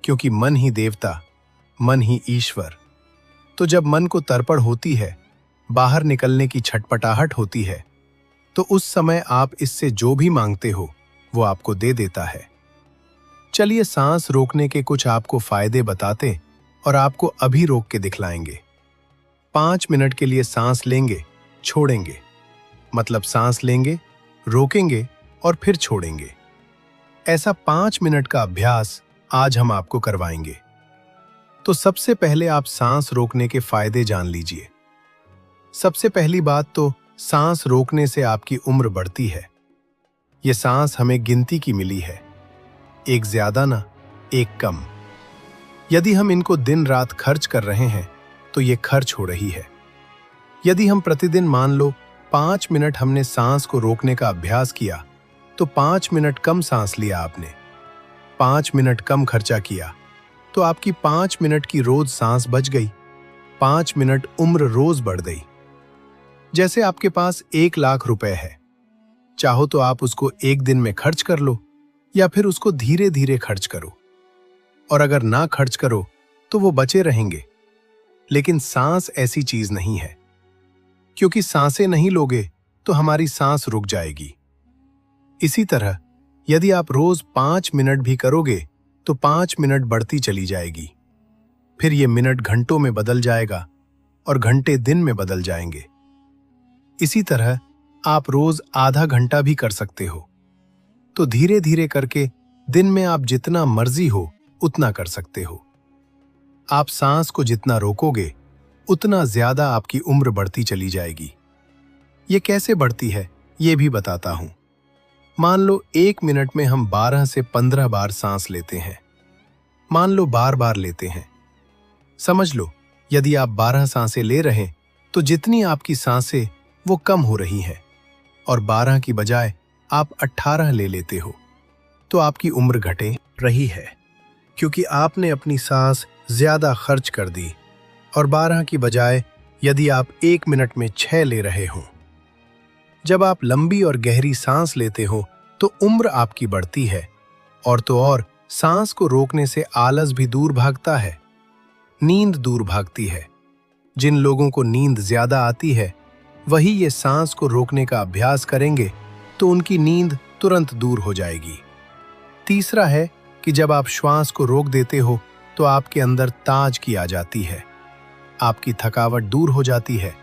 क्योंकि मन ही देवता, मन ही ईश्वर। तो जब मन को तड़पड़ होती है, बाहर निकलने की छटपटाहट होती है, तो उस समय आप इससे जो भी मांगते हो वो आपको दे देता है। चलिए सांस रोकने के कुछ आपको फायदे बताते और आपको अभी रोक के दिखलाएंगे। 5 मिनट के लिए सांस लेंगे, छोड़ेंगे, मतलब सांस लेंगे, रोकेंगे और फिर छोड़ेंगे। ऐसा 5 मिनट का अभ्यास आज हम आपको करवाएंगे। तो सबसे पहले आप सांस रोकने के फायदे जान लीजिए। सबसे पहली बात तो सांस रोकने से आपकी उम्र बढ़ती है। ये सांस हमें गिनती की मिली है, एक ज्यादा ना, एक कम। यदि हम इनको दिन रात खर्च कर रहे हैं तो ये खर्च हो रही है। यदि हम प्रतिदिन मान लो 5 मिनट हमने सांस को रोकने का अभ्यास किया, तो 5 मिनट कम सांस लिया आपने, 5 मिनट कम खर्चा किया, तो आपकी 5 मिनट की रोज सांस बच गई, 5 मिनट उम्र रोज बढ़ गई। जैसे आपके पास 1 लाख रुपए है, चाहो तो आप उसको एक दिन में खर्च कर लो या फिर उसको धीरे धीरे खर्च करो। और अगर ना खर्च करो तो वो बचे रहेंगे। लेकिन सांस ऐसी चीज नहीं है, क्योंकि सांसें नहीं लोगे तो हमारी सांस रुक जाएगी। इसी तरह यदि आप रोज 5 मिनट भी करोगे तो 5 मिनट बढ़ती चली जाएगी। फिर ये मिनट घंटों में बदल जाएगा और घंटे दिन में बदल जाएंगे। इसी तरह आप रोज आधा घंटा भी कर सकते हो। तो धीरे धीरे करके दिन में आप जितना मर्जी हो उतना कर सकते हो। आप सांस को जितना रोकोगे उतना ज्यादा आपकी उम्र बढ़ती चली जाएगी। ये कैसे बढ़ती है ये भी बताता हूं। मान लो 1 मिनट में हम 12 से 15 बार सांस लेते हैं। मान लो बार बार लेते हैं। समझ लो यदि आप 12 सांसें ले रहे तो जितनी आपकी सांसें वो कम हो रही हैं, और 12 की बजाय आप 18 ले लेते हो, तो आपकी उम्र घटे रही है, क्योंकि आपने अपनी सांस ज्यादा खर्च कर दी। और 12 की बजाय यदि आप 1 मिनट में 6 ले रहे हो। जब आप लंबी और गहरी सांस लेते हो तो उम्र आपकी बढ़ती है, और तो और सांस को रोकने से आलस भी दूर भागता है, नींद दूर भागती है। जिन लोगों को नींद ज्यादा आती है वही ये सांस को रोकने का अभ्यास करेंगे तो उनकी नींद तुरंत दूर हो जाएगी। तीसरा है कि जब आप श्वास को रोक देते हो तो आपके अंदर ताजगी आ जाती है, आपकी थकावट दूर हो जाती है।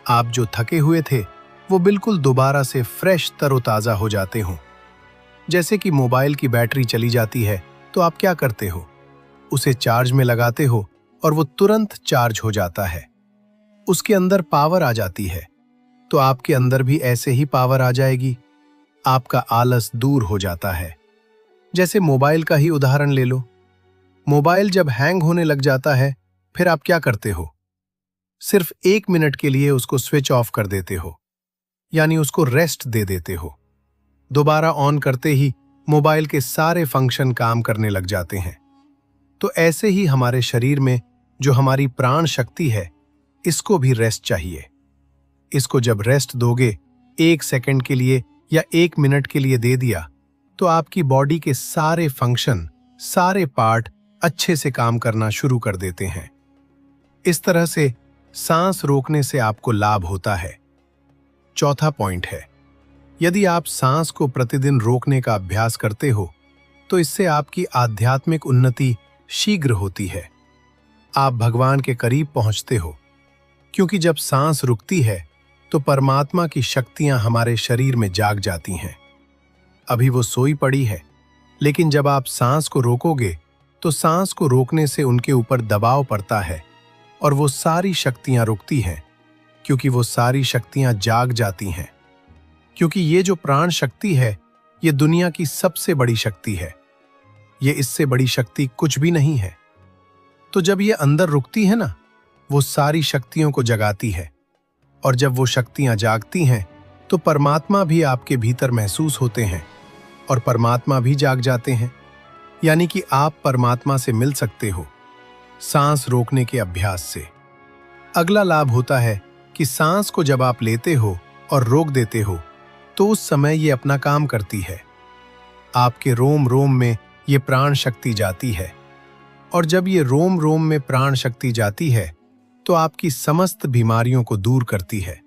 आप जो थके हुए थे वो बिल्कुल दोबारा से फ्रेश तरोताज़ा हो जाते हो। जैसे कि मोबाइल की बैटरी चली जाती है तो आप क्या करते हो, उसे चार्ज में लगाते हो और वो तुरंत चार्ज हो जाता है, उसके अंदर पावर आ जाती है। तो आपके अंदर भी ऐसे ही पावर आ जाएगी, आपका आलस दूर हो जाता है। जैसे मोबाइल का ही उदाहरण ले लो। मोबाइल जब हैंग होने लग जाता है फिर आप क्या करते हो, सिर्फ 1 मिनट के लिए उसको स्विच ऑफ कर देते हो, यानी उसको रेस्ट दे देते हो। दोबारा ऑन करते ही मोबाइल के सारे फंक्शन काम करने लग जाते हैं। तो ऐसे ही हमारे शरीर में जो हमारी प्राण शक्ति है, इसको भी रेस्ट चाहिए। इसको जब रेस्ट दोगे, 1 सेकंड के लिए या 1 मिनट के लिए दे दिया, तो आपकी बॉडी के सारे फंक्शन, सारे पार्ट अच्छे से काम करना शुरू कर देते हैं। इस तरह से सांस रोकने से आपको लाभ होता है। चौथा पॉइंट है, यदि आप सांस को प्रतिदिन रोकने का अभ्यास करते हो तो इससे आपकी आध्यात्मिक उन्नति शीघ्र होती है। आप भगवान के करीब पहुंचते हो, क्योंकि जब सांस रुकती है तो परमात्मा की शक्तियां हमारे शरीर में जाग जाती हैं। अभी वो सोई पड़ी है, लेकिन जब आप सांस को रोकोगे तो सांस को रोकने से उनके ऊपर दबाव पड़ता है और वो सारी शक्तियां रुकती हैं, क्योंकि वो सारी शक्तियां जाग जाती हैं। क्योंकि ये जो प्राण शक्ति है, ये दुनिया की सबसे बड़ी शक्ति है, ये इससे बड़ी शक्ति कुछ भी नहीं है। तो जब ये अंदर रुकती है ना, वो सारी शक्तियों को जगाती है, और जब वो शक्तियां जागती हैं तो परमात्मा भी आपके भीतर महसूस होते हैं और परमात्मा भी जाग जाते हैं, यानी कि आप परमात्मा से मिल सकते हो सांस रोकने के अभ्यास से। अगला लाभ होता है कि सांस को जब आप लेते हो और रोक देते हो तो उस समय ये अपना काम करती है। आपके रोम रोम में ये प्राण शक्ति जाती है, और जब ये रोम रोम में प्राण शक्ति जाती है तो आपकी समस्त बीमारियों को दूर करती है।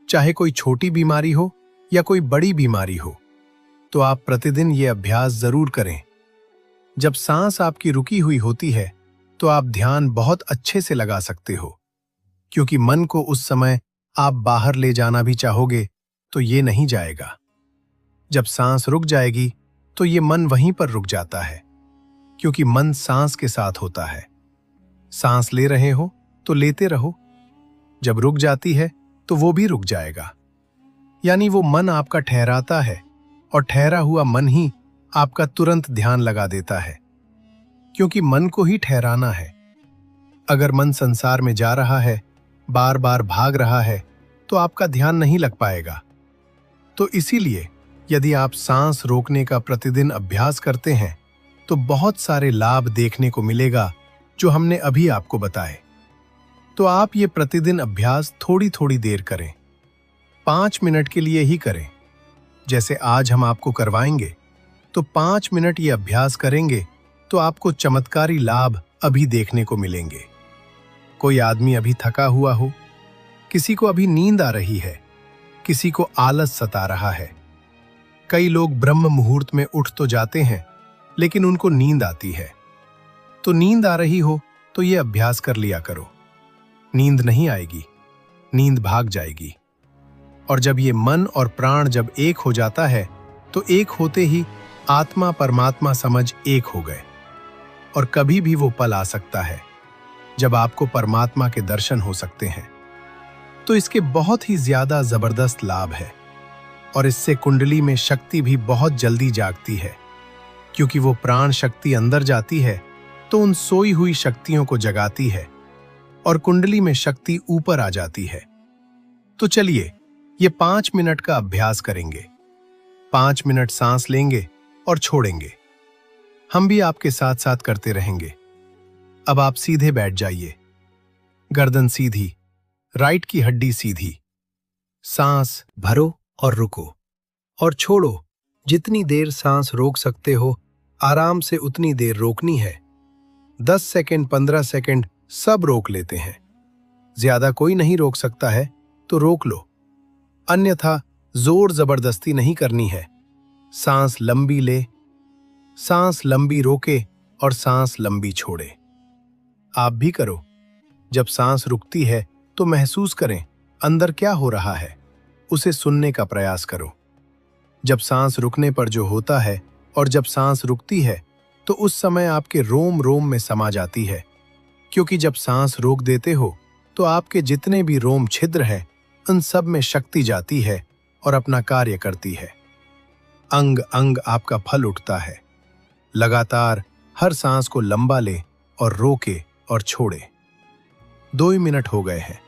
चाहे कोई छोटी बीमारी हो या कोई बड़ी बीमारी हो, तो आप प्रतिदिन ये अभ्यास जरूर करें। जब सांस आपकी रुकी हुई होती है तो आप ध्यान बहुत अच्छे से लगा सकते हो, क्योंकि मन को उस समय आप बाहर ले जाना भी चाहोगे तो ये नहीं जाएगा। जब सांस रुक जाएगी तो ये मन वहीं पर रुक जाता है, क्योंकि मन सांस के साथ होता है। सांस ले रहे हो तो लेते रहो, जब रुक जाती है तो वो भी रुक जाएगा। यानी वो मन आपका ठहराता है, और ठहरा हुआ मन ही आपका तुरंत ध्यान लगा देता है, क्योंकि मन को ही ठहराना है। अगर मन संसार में जा रहा है, बार बार भाग रहा है, तो आपका ध्यान नहीं लग पाएगा। तो इसीलिए यदि आप सांस रोकने का प्रतिदिन अभ्यास करते हैं तो बहुत सारे लाभ देखने को मिलेगा, जो हमने अभी आपको बताए। तो आप ये प्रतिदिन अभ्यास थोड़ी थोड़ी देर करें, 5 मिनट के लिए ही करें। जैसे आज हम आपको करवाएंगे, तो 5 मिनट ये अभ्यास करेंगे तो आपको चमत्कारी लाभ अभी देखने को मिलेंगे। कोई आदमी अभी थका हुआ हो, किसी को अभी नींद आ रही है, किसी को आलस सता रहा है। कई लोग ब्रह्म मुहूर्त में उठ तो जाते हैं, लेकिन उनको नींद आती है। तो नींद आ रही हो तो ये अभ्यास कर लिया करो। नींद नहीं आएगी, नींद भाग जाएगी। और जब ये मन और प्राण जब एक हो जाता है तो एक होते ही आत्मा परमात्मा समझ एक हो गए। और कभी भी वो पल आ सकता है जब आपको परमात्मा के दर्शन हो सकते हैं। तो इसके बहुत ही ज्यादा जबरदस्त लाभ है, और इससे कुंडली में शक्ति भी बहुत जल्दी जागती है, क्योंकि वो प्राण शक्ति अंदर जाती है तो उन सोई हुई शक्तियों को जगाती है और कुंडली में शक्ति ऊपर आ जाती है। तो चलिए ये 5 मिनट का अभ्यास करेंगे। 5 मिनट सांस लेंगे और छोड़ेंगे। हम भी आपके साथ साथ करते रहेंगे। अब आप सीधे बैठ जाइए, गर्दन सीधी, राइट की हड्डी सीधी। सांस भरो और रुको और छोड़ो। जितनी देर सांस रोक सकते हो आराम से उतनी देर रोकनी है। 10 सेकंड, 15 सेकंड सब रोक लेते हैं। ज्यादा कोई नहीं रोक सकता है तो रोक लो, अन्यथा जोर जबरदस्ती नहीं करनी है। सांस लंबी ले सांस लंबी रोके और सांस लंबी छोड़े। आप भी करो। जब सांस रुकती है तो महसूस करें अंदर क्या हो रहा है, उसे सुनने का प्रयास करो। जब सांस रुकने पर जो होता है और जब सांस रुकती है तो उस समय आपके रोम रोम में समा जाती है, क्योंकि जब सांस रोक देते हो तो आपके जितने भी रोम छिद्र हैं उन सब में शक्ति जाती है और अपना कार्य करती है। अंग अंग आपका फल उठता है। लगातार हर सांस को लंबा ले और रोके और छोड़े। 2 ही मिनट हो गए हैं।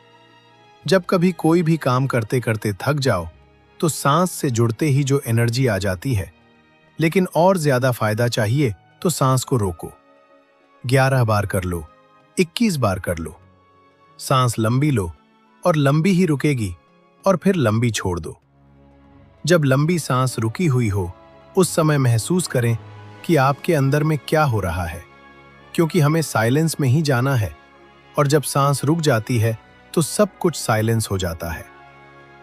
जब कभी कोई भी काम करते करते थक जाओ तो सांस से जुड़ते ही जो एनर्जी आ जाती है, लेकिन और ज्यादा फायदा चाहिए तो सांस को रोको। 11 बार कर लो, 21 बार कर लो। सांस लंबी लो और लंबी ही रुकेगी और फिर लंबी छोड़ दो। जब लंबी सांस रुकी हुई हो उस समय महसूस करें कि आपके अंदर में क्या हो रहा है, क्योंकि हमें साइलेंस में ही जाना है और जब सांस रुक जाती है तो सब कुछ साइलेंस हो जाता है।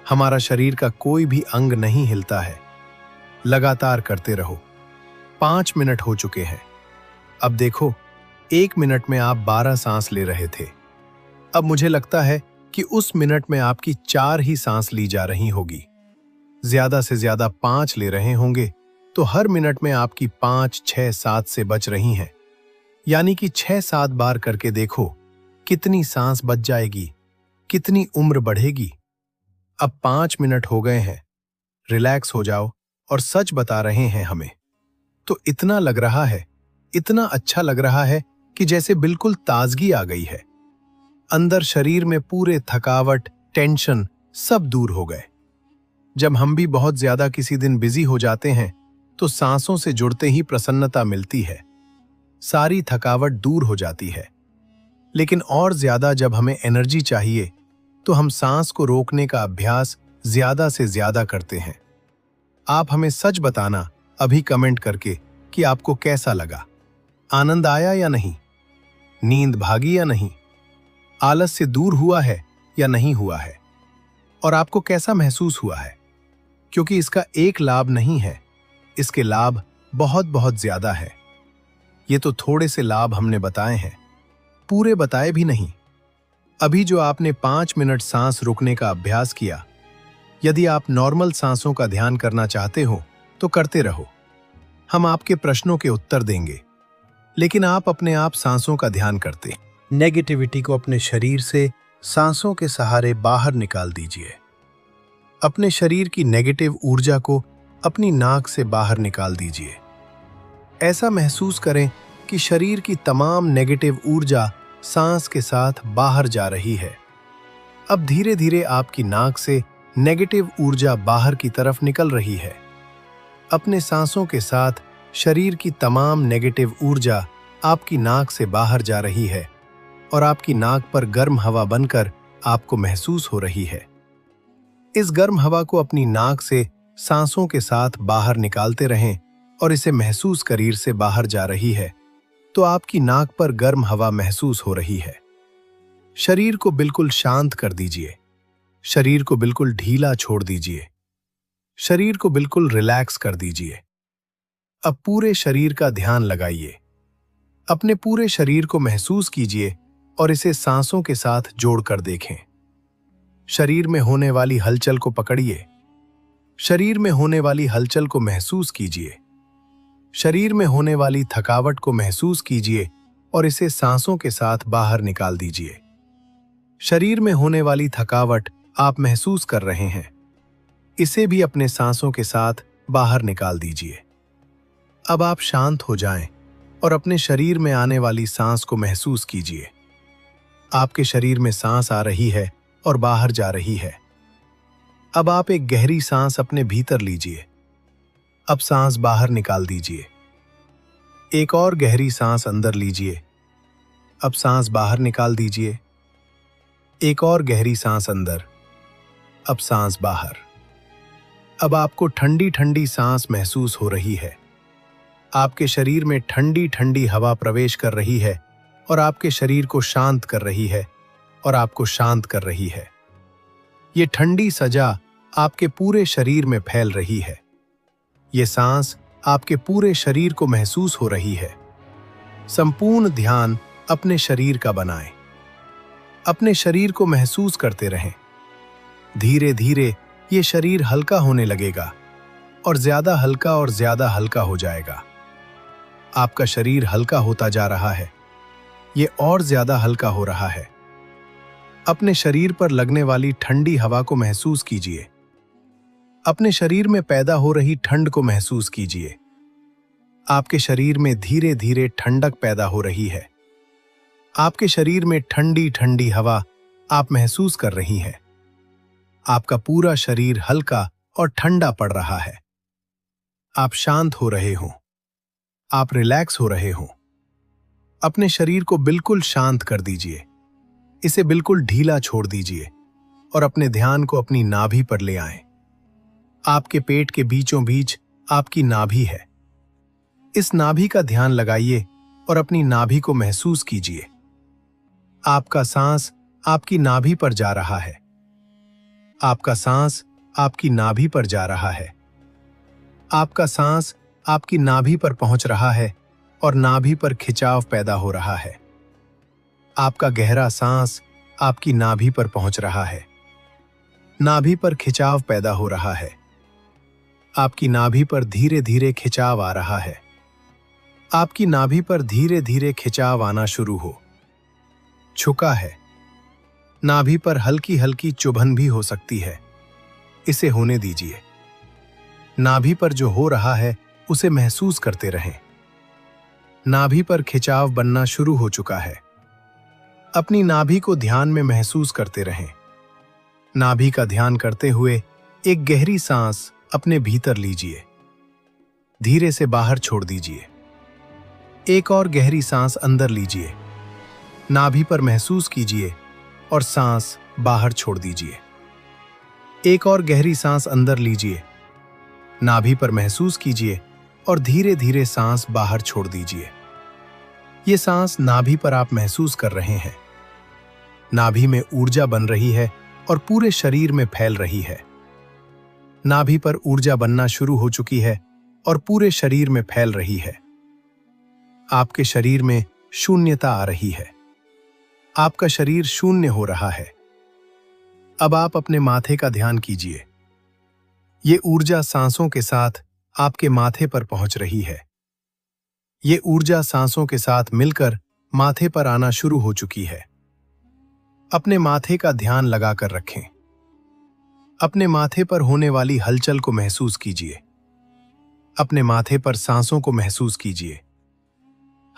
हमारा शरीर का कोई भी अंग नहीं हिलता है। लगातार करते रहो। 5 मिनट हो चुके हैं। अब देखो, 1 मिनट में आप 12 सांस ले रहे थे। अब मुझे लगता है कि उस मिनट में आपकी 4 ही सांस ली जा रही होगी। ज्यादा से ज्यादा 5 ले रहे होंगे तो हर मिनट में आपकी 5, 6, 7 से बच रही हैं। यानी कि 6-7 बार करके देखो कितनी सांस बच जाएगी, कितनी उम्र बढ़ेगी। अब 5 मिनट हो गए हैं। रिलैक्स हो जाओ और सच बता रहे हैं हमें तो इतना लग रहा है, इतना अच्छा लग रहा है कि जैसे बिल्कुल ताजगी आ गई है। अंदर शरीर में पूरे थकावट, टेंशन सब दूर हो गए। जब हम भी बहुत ज्यादा किसी दिन बिजी हो जाते हैं तो सांसों से जुड़ते ही प्रसन्नता मिलती है। सारी थकावट दूर हो जाती है। लेकिन और ज्यादा जब हमें एनर्जी चाहिए तो हम सांस को रोकने का अभ्यास ज्यादा से ज्यादा करते हैं। आप हमें सच बताना अभी कमेंट करके कि आपको कैसा लगा। आनंद आया या नहीं? नींद भागी या नहीं? आलस से दूर हुआ है या नहीं हुआ है? और आपको कैसा महसूस हुआ है? क्योंकि इसका एक लाभ नहीं है, इसके लाभ बहुत बहुत ज्यादा है। ये तो थोड़े से लाभ हमने बताए हैं, पूरे बताए भी नहीं। अभी जो आपने 5 मिनट सांस रोकने का अभ्यास किया, यदि आप नॉर्मल सांसों का ध्यान करना चाहते हो तो करते रहो। हम आपके प्रश्नों के उत्तर देंगे, लेकिन आप अपने आप सांसों का ध्यान करते। नेगेटिविटी को अपने शरीर से सांसों के सहारे बाहर निकाल दीजिए। अपने शरीर की नेगेटिव ऊर्जा को अपनी नाक से बाहर निकाल दीजिए। ऐसा महसूस करें कि शरीर की तमाम नेगेटिव ऊर्जा सांस के साथ बाहर जा रही है। अब धीरे धीरे आपकी नाक से नेगेटिव ऊर्जा बाहर की तरफ निकल रही है। अपने सांसों के साथ शरीर की तमाम नेगेटिव ऊर्जा आपकी नाक से बाहर जा रही है और आपकी नाक पर गर्म हवा बनकर आपको महसूस हो रही है। इस गर्म हवा को अपनी नाक से सांसों के साथ बाहर निकालते रहें और इसे महसूस शरीर से बाहर जा रही है तो आपकी नाक पर गर्म हवा महसूस हो रही है। शरीर को बिल्कुल शांत कर दीजिए। शरीर को बिल्कुल ढीला छोड़ दीजिए। शरीर को बिल्कुल रिलैक्स कर दीजिए। अब पूरे शरीर का ध्यान लगाइए। अपने पूरे शरीर को महसूस कीजिए और इसे सांसों के साथ जोड़कर देखें। शरीर में होने वाली हलचल को पकड़िए। शरीर में होने वाली हलचल को महसूस कीजिए। शरीर में होने वाली थकावट को महसूस कीजिए और इसे सांसों के साथ बाहर निकाल दीजिए। शरीर में होने वाली थकावट आप महसूस कर रहे हैं, इसे भी अपने सांसों के साथ बाहर निकाल दीजिए। अब आप शांत हो जाएं और अपने शरीर में आने वाली सांस को महसूस कीजिए। आपके शरीर में सांस आ रही है और बाहर जा रही है। अब आप एक गहरी सांस अपने भीतर लीजिए। अब सांस बाहर निकाल दीजिए। एक और गहरी सांस अंदर लीजिए। अब सांस बाहर निकाल दीजिए। एक और गहरी सांस अंदर। अब सांस बाहर। अब आपको ठंडी ठंडी सांस महसूस हो रही है। आपके शरीर में ठंडी ठंडी हवा प्रवेश कर रही है और आपके शरीर को शांत कर रही है और आपको शांत कर रही है। ये ठंडी सजा आपके पूरे शरीर में फैल रही है। ये सांस आपके पूरे शरीर को महसूस हो रही है। संपूर्ण ध्यान अपने शरीर का बनाएं। अपने शरीर को महसूस करते रहें। धीरे धीरे ये शरीर हल्का होने लगेगा और ज्यादा हल्का हो जाएगा। आपका शरीर हल्का होता जा रहा है। ये और ज्यादा हल्का हो रहा है। अपने शरीर पर लगने वाली ठंडी हवा को महसूस कीजिए। अपने शरीर में पैदा हो रही ठंड को महसूस कीजिए। आपके शरीर में धीरे धीरे ठंडक पैदा हो रही है। आपके शरीर में ठंडी ठंडी हवा आप महसूस कर रही हैं। आपका पूरा शरीर हल्का और ठंडा पड़ रहा है। आप शांत हो रहे हो। आप रिलैक्स हो रहे हो। अपने शरीर को बिल्कुल शांत कर दीजिए। इसे बिल्कुल ढीला छोड़ दीजिए और अपने ध्यान को अपनी नाभि पर ले आएं। आपके पेट के बीचों बीच आपकी नाभि है। इस नाभि का ध्यान लगाइए और अपनी नाभि को महसूस कीजिए। आपका सांस आपकी नाभि पर जा रहा है। आपका सांस आपकी नाभि पर जा रहा है। आपका सांस आपकी नाभि पर पहुंच रहा है और नाभि पर खिंचाव पैदा हो रहा है। आपका गहरा सांस आपकी नाभि पर पहुंच रहा है। नाभि पर खिंचाव पैदा हो रहा है। आपकी नाभि पर धीरे धीरे खिंचाव आ रहा है। आपकी नाभि पर धीरे धीरे खिंचाव आना शुरू हो चुका है। नाभि पर हल्की हल्की चुभन भी हो सकती है। इसे होने दीजिए। नाभि पर जो हो रहा है उसे महसूस करते रहें। नाभि पर खिंचाव बनना शुरू हो चुका है। अपनी नाभि को ध्यान में महसूस करते रहें। नाभि का ध्यान करते हुए एक गहरी सांस अपने भीतर लीजिए। धीरे से बाहर छोड़ दीजिए। एक और गहरी सांस अंदर लीजिए। नाभि पर महसूस कीजिए और सांस बाहर छोड़ दीजिए। एक और गहरी सांस अंदर लीजिए। नाभि पर महसूस कीजिए और धीरे धीरे सांस बाहर छोड़ दीजिए। ये सांस नाभि पर आप महसूस कर रहे हैं। नाभि में ऊर्जा बन रही है और पूरे शरीर में फैल रही है। नाभि पर ऊर्जा बनना शुरू हो चुकी है और पूरे शरीर में फैल रही है। आपके शरीर में शून्यता आ रही है। आपका शरीर शून्य हो रहा है। अब आप अपने माथे का ध्यान कीजिए। ये ऊर्जा सांसों के साथ आपके माथे पर पहुंच रही है। ये ऊर्जा सांसों के साथ मिलकर माथे पर आना शुरू हो चुकी है। अपने माथे का ध्यान लगाकर रखें। अपने माथे पर होने वाली हलचल को महसूस कीजिए। अपने माथे पर सांसों को महसूस कीजिए।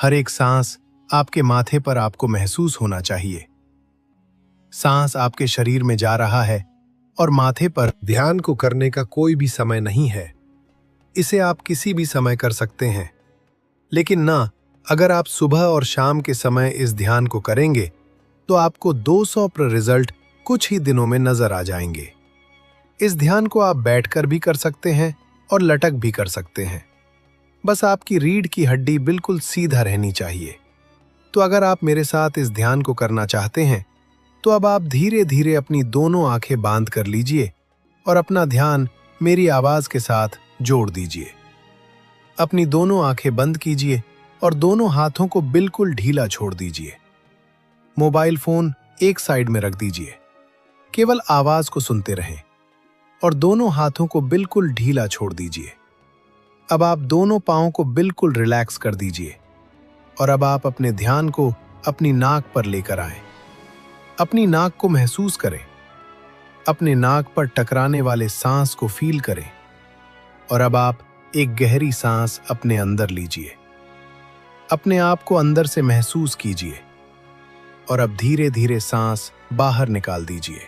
हर एक सांस आपके माथे पर आपको महसूस होना चाहिए। सांस आपके शरीर में जा रहा है और माथे पर ध्यान को करने का कोई भी समय नहीं है। इसे आप किसी भी समय कर सकते हैं, लेकिन ना, अगर आप सुबह और शाम के समय इस ध्यान को करेंगे तो आपको 200% रिजल्ट कुछ ही दिनों में नजर आ जाएंगे। इस ध्यान को आप बैठकर भी कर सकते हैं और लटक भी कर सकते हैं। बस आपकी रीढ़ की हड्डी बिल्कुल सीधा रहनी चाहिए। तो अगर आप मेरे साथ इस ध्यान को करना चाहते हैं तो अब आप धीरे धीरे अपनी दोनों आंखें बांद कर लीजिए और अपना ध्यान मेरी आवाज के साथ जोड़ दीजिए। अपनी दोनों आंखें बंद कीजिए और दोनों हाथों को बिल्कुल ढीला छोड़ दीजिए। मोबाइल फोन एक साइड में रख दीजिए। केवल आवाज को सुनते रहें और दोनों हाथों को बिल्कुल ढीला छोड़ दीजिए। अब आप दोनों पांवों को बिल्कुल रिलैक्स कर दीजिए और अब आप अपने ध्यान को अपनी नाक पर लेकर आएं। अपनी नाक को महसूस करें। अपने नाक पर टकराने वाले सांस को फील करें और अब आप एक गहरी सांस अपने अंदर लीजिए। अपने आप को अंदर से महसूस कीजिए और अब धीरे धीरे सांस बाहर निकाल दीजिए।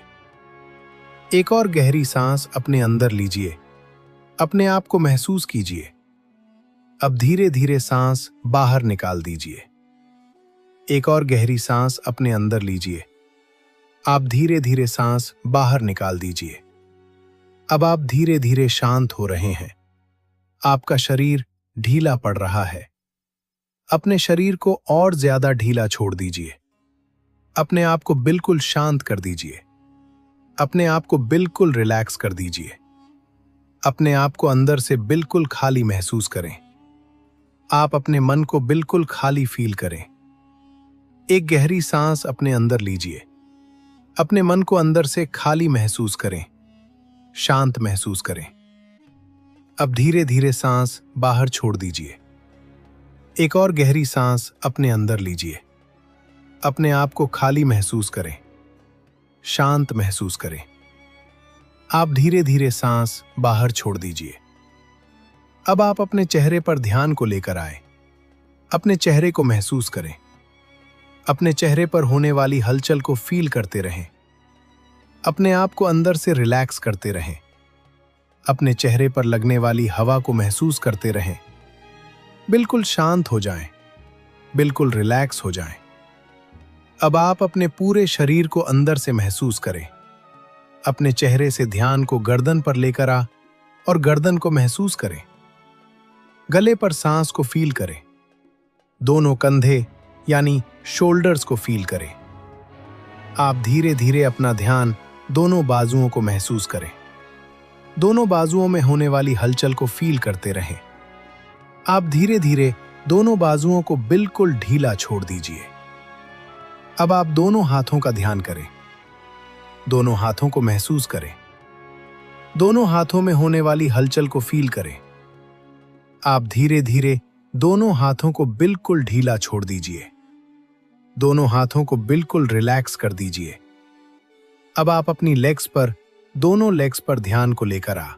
एक और गहरी सांस अपने अंदर लीजिए। अपने आप को महसूस कीजिए। अब धीरे धीरे सांस बाहर निकाल दीजिए। एक और गहरी सांस अपने अंदर लीजिए। आप धीरे धीरे सांस बाहर निकाल दीजिए। अब आप धीरे धीरे शांत हो रहे हैं। आपका शरीर ढीला पड़ रहा है। अपने शरीर को और ज्यादा ढीला छोड़ दीजिए। अपने आप को बिल्कुल शांत कर दीजिए। अपने आप को बिल्कुल रिलैक्स कर दीजिए। अपने आप को अंदर से बिल्कुल खाली महसूस करें। आप अपने मन को बिल्कुल खाली फील करें। एक गहरी सांस अपने अंदर लीजिए। अपने मन को अंदर से खाली महसूस करें, शांत महसूस करें। अब धीरे धीरे सांस बाहर छोड़ दीजिए। एक और गहरी सांस अपने अंदर लीजिए। अपने आप को खाली महसूस करें, शांत महसूस करें। आप धीरे धीरे सांस बाहर छोड़ दीजिए। अब आप अपने चेहरे पर ध्यान को लेकर आए। अपने चेहरे को महसूस करें। अपने चेहरे पर होने वाली हलचल को फील करते रहें। अपने आप को अंदर से रिलैक्स करते रहें। अपने चेहरे पर लगने वाली हवा को महसूस करते रहें। बिल्कुल शांत हो जाएं, बिल्कुल रिलैक्स हो जाएं। अब आप अपने पूरे शरीर को अंदर से महसूस करें। अपने चेहरे से ध्यान को गर्दन पर लेकर आ और गर्दन को महसूस करें। गले पर सांस को फील करें। दोनों कंधे यानी शोल्डर्स को फील करें। आप धीरे धीरे अपना ध्यान दोनों बाजुओं को महसूस करें। दोनों बाजुओं में होने वाली हलचल को फील करते रहें। आप धीरे धीरे दोनों बाजुओं को बिल्कुल ढीला छोड़ दीजिए। अब आप दोनों हाथों का ध्यान करें। दोनों हाथों को महसूस करें। दोनों हाथों में होने वाली हलचल को फील करें। आप धीरे धीरे दोनों हाथों को बिल्कुल ढीला छोड़ दीजिए। दोनों हाथों को बिल्कुल रिलैक्स कर दीजिए। अब आप अपनी लेग्स पर, दोनों लेग्स पर ध्यान को लेकर आ।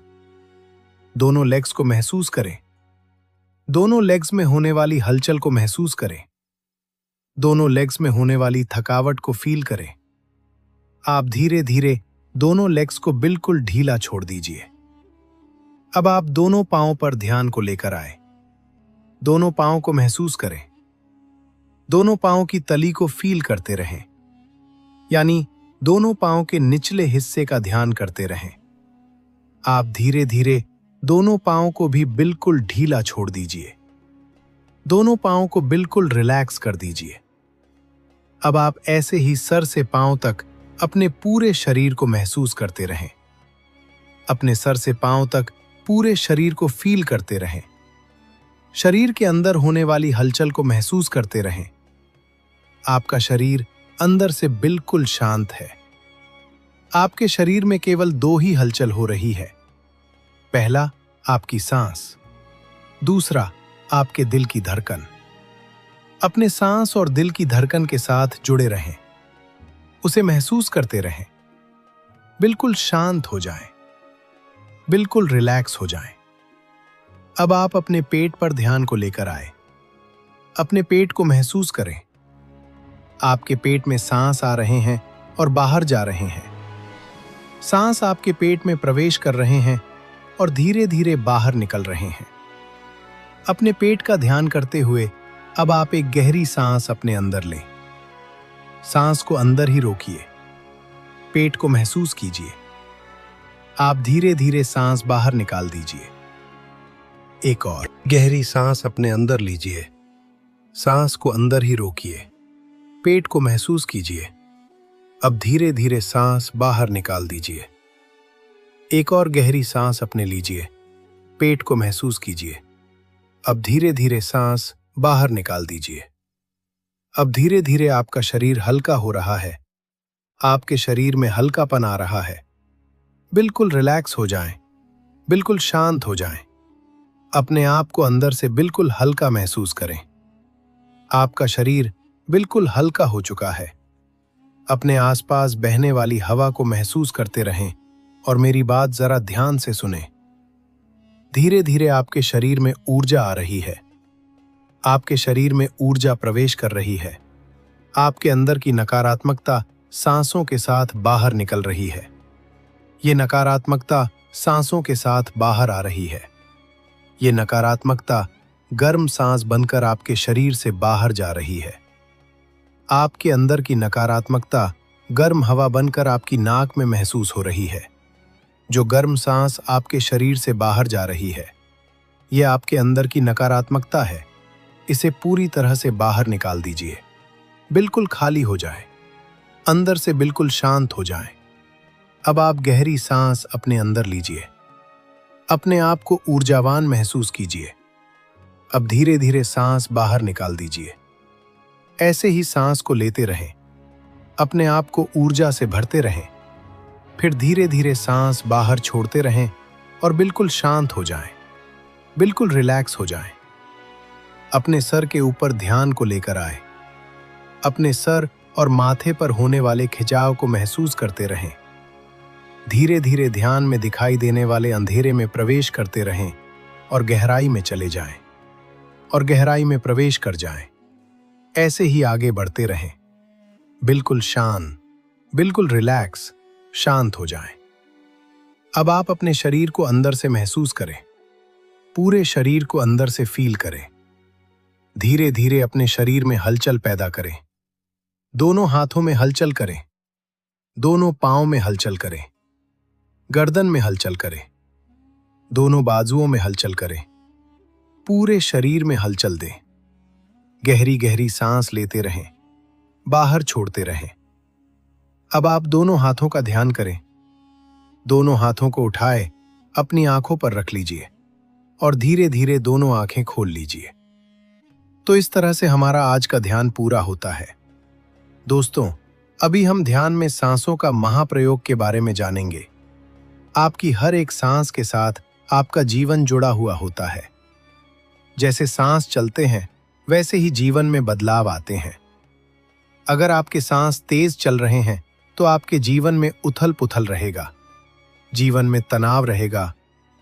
दोनों लेग्स को महसूस करें। दोनों लेग्स में होने वाली हलचल को महसूस करें। दोनों लेग्स में होने वाली थकावट को फील करें। आप धीरे धीरे दोनों लेग्स को बिल्कुल ढीला छोड़ दीजिए। अब आप दोनों पांवों पर ध्यान को लेकर आए। दोनों पांवों को महसूस करें। दोनों पांवों की तली को फील करते रहें, यानी दोनों पांवों के निचले हिस्से का ध्यान करते रहें। आप धीरे धीरे दोनों पांवों को भी बिल्कुल ढीला छोड़ दीजिए। दोनों पांवों को बिल्कुल रिलैक्स कर दीजिए। अब आप ऐसे ही सर से पांव तक अपने पूरे शरीर को महसूस करते रहें। अपने सर से पांव तक पूरे शरीर को फील करते रहें। शरीर के अंदर होने वाली हलचल को महसूस करते रहें। आपका शरीर अंदर से बिल्कुल शांत है। आपके शरीर में केवल दो ही हलचल हो रही है। पहला, आपकी सांस। दूसरा, आपके दिल की धड़कन। अपने सांस और दिल की धड़कन के साथ जुड़े रहें। उसे महसूस करते रहें। बिल्कुल शांत हो जाएं। बिल्कुल रिलैक्स हो जाएं। अब आप अपने पेट पर ध्यान को लेकर आए। अपने पेट को महसूस करें। आपके पेट में सांस आ रहे हैं और बाहर जा रहे हैं। सांस आपके पेट में प्रवेश कर रहे हैं और धीरे धीरे बाहर निकल रहे हैं। अपने पेट का ध्यान करते हुए अब आप एक गहरी सांस अपने अंदर लें। सांस को अंदर ही रोकिए। पेट को महसूस कीजिए। आप धीरे धीरे सांस बाहर निकाल दीजिए। एक और गहरी सांस अपने अंदर लीजिए। सांस को अंदर ही रोकिए। पेट को महसूस कीजिए। अब धीरे धीरे सांस बाहर निकाल दीजिए। एक और गहरी सांस अपने लीजिए। पेट को महसूस कीजिए। अब धीरे धीरे सांस बाहर निकाल दीजिए। अब धीरे धीरे आपका शरीर हल्का हो रहा है। आपके शरीर में हल्कापन आ रहा है। बिल्कुल रिलैक्स हो जाएं। बिल्कुल शांत हो जाएं। अपने आप को अंदर से बिल्कुल हल्का महसूस करें। आपका शरीर बिल्कुल हल्का हो चुका है। अपने आसपास बहने वाली हवा को महसूस करते रहें और मेरी बात जरा ध्यान से सुनें। धीरे धीरे आपके शरीर में ऊर्जा आ रही है। आपके शरीर में ऊर्जा प्रवेश कर रही है। आपके अंदर की नकारात्मकता सांसों के साथ बाहर निकल रही है। ये नकारात्मकता सांसों के साथ बाहर आ रही है। ये नकारात्मकता गर्म सांस बनकर आपके शरीर से बाहर जा रही है। आपके अंदर की नकारात्मकता गर्म हवा बनकर आपकी नाक में महसूस हो रही है। जो गर्म सांस आपके शरीर से बाहर जा रही है, यह आपके अंदर की नकारात्मकता है। इसे पूरी तरह से बाहर निकाल दीजिए। बिल्कुल खाली हो जाए। अंदर से बिल्कुल शांत हो जाएं। अब आप गहरी सांस अपने अंदर लीजिए। अपने आप को ऊर्जावान महसूस कीजिए। अब धीरे धीरे सांस बाहर निकाल दीजिए। ऐसे ही सांस को लेते रहें, अपने आप को ऊर्जा से भरते रहें। फिर धीरे धीरे सांस बाहर छोड़ते रहें और बिल्कुल शांत हो जाएं, बिल्कुल रिलैक्स हो जाएं। अपने सर के ऊपर ध्यान को लेकर आए। अपने सर और माथे पर होने वाले खिंचाव को महसूस करते रहें। धीरे धीरे ध्यान में दिखाई देने वाले अंधेरे में प्रवेश करते रहें और गहराई में चले जाएं और गहराई में प्रवेश कर जाएं। ऐसे ही आगे बढ़ते रहें, बिल्कुल शांत, बिल्कुल रिलैक्स, शांत हो जाएं। अब आप अपने शरीर को अंदर से महसूस करें, पूरे शरीर को अंदर से फील करें। धीरे धीरे अपने शरीर में हलचल पैदा करें। दोनों हाथों में हलचल करें, दोनों पांव में हलचल करें, गर्दन में हलचल करें, दोनों बाजुओं में हलचल करें, पूरे शरीर में हलचल दें। गहरी गहरी सांस लेते रहें, बाहर छोड़ते रहें। अब आप दोनों हाथों का ध्यान करें। दोनों हाथों को उठाए अपनी आंखों पर रख लीजिए और धीरे धीरे दोनों आंखें खोल लीजिए। तो इस तरह से हमारा आज का ध्यान पूरा होता है। दोस्तों, अभी हम ध्यान में सांसों का महाप्रयोग के बारे में जानेंगे। आपकी हर एक सांस के साथ आपका जीवन जुड़ा हुआ होता है। जैसे सांस चलते हैं, वैसे ही जीवन में बदलाव आते हैं। अगर आपके सांस तेज चल रहे हैं, तो आपके जीवन में उथल पुथल रहेगा, जीवन में तनाव रहेगा,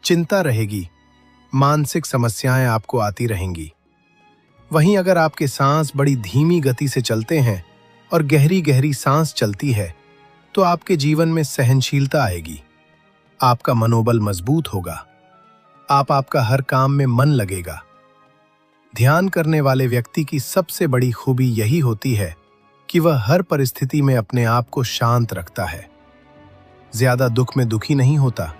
चिंता रहेगी, मानसिक समस्याएं आपको आती रहेंगी। वहीं अगर आपके सांस बड़ी धीमी गति से चलते हैं और गहरी गहरी सांस चलती है, तो आपके जीवन में सहनशीलता आएगी, आपका मनोबल मजबूत होगा, आपका हर काम में मन लगेगा। ध्यान करने वाले व्यक्ति की सबसे बड़ी खूबी यही होती है कि वह हर परिस्थिति में अपने आप को शांत रखता है। ज्यादा दुख में दुखी नहीं होता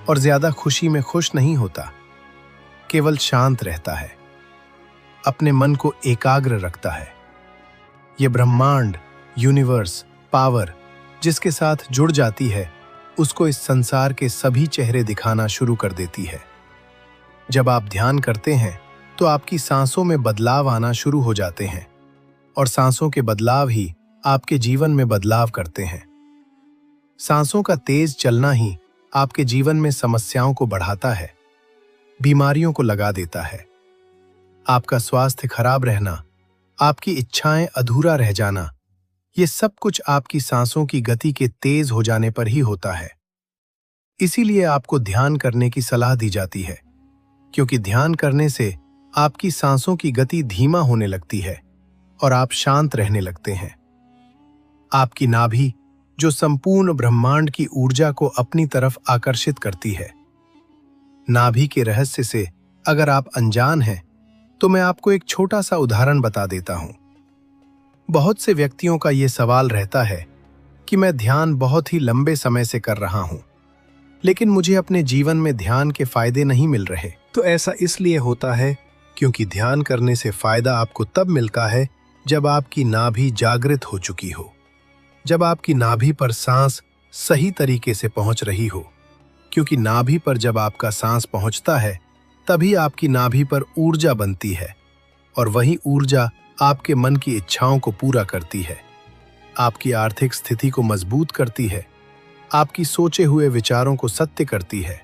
और ज्यादा खुशी में खुश नहीं होता, केवल शांत रहता है, अपने मन को एकाग्र रखता है। ये ब्रह्मांड, यूनिवर्स, पावर जिसके साथ जुड़ जाती है, उसको इस संसार के सभी चेहरे दिखाना शुरू कर देती है। जब आप ध्यान करते हैं, तो आपकी सांसों में बदलाव आना शुरू हो जाते हैं और सांसों के बदलाव ही आपके जीवन में बदलाव करते हैं। सांसों का तेज चलना ही आपके जीवन में समस्याओं को बढ़ाता है, बीमारियों को लगा देता है। आपका स्वास्थ्य खराब रहना, आपकी इच्छाएं अधूरा रह जाना, ये सब कुछ आपकी सांसों की गति के तेज हो जाने पर ही होता है। इसीलिए आपको ध्यान करने की सलाह दी जाती है, क्योंकि ध्यान करने से आपकी सांसों की गति धीमा होने लगती है और आप शांत रहने लगते हैं। आपकी नाभि, जो संपूर्ण ब्रह्मांड की ऊर्जा को अपनी तरफ आकर्षित करती है। नाभि के रहस्य से अगर आप अनजान हैं, तो मैं आपको एक छोटा सा उदाहरण बता देता हूं। बहुत से व्यक्तियों का यह सवाल रहता है कि मैं ध्यान बहुत ही लंबे समय से कर रहा हूं, लेकिन मुझे अपने जीवन में ध्यान के फायदे नहीं मिल रहे। तो ऐसा इसलिए होता है क्योंकि ध्यान करने से फायदा आपको तब मिलता है जब आपकी नाभि जागृत हो चुकी हो, जब आपकी नाभि पर सांस सही तरीके से पहुंच रही हो। क्योंकि नाभि पर जब आपका सांस पहुंचता है, तभी आपकी नाभि पर ऊर्जा बनती है और वही ऊर्जा आपके मन की इच्छाओं को पूरा करती है, आपकी आर्थिक स्थिति को मजबूत करती है, आपकी सोचे हुए विचारों को सत्य करती है।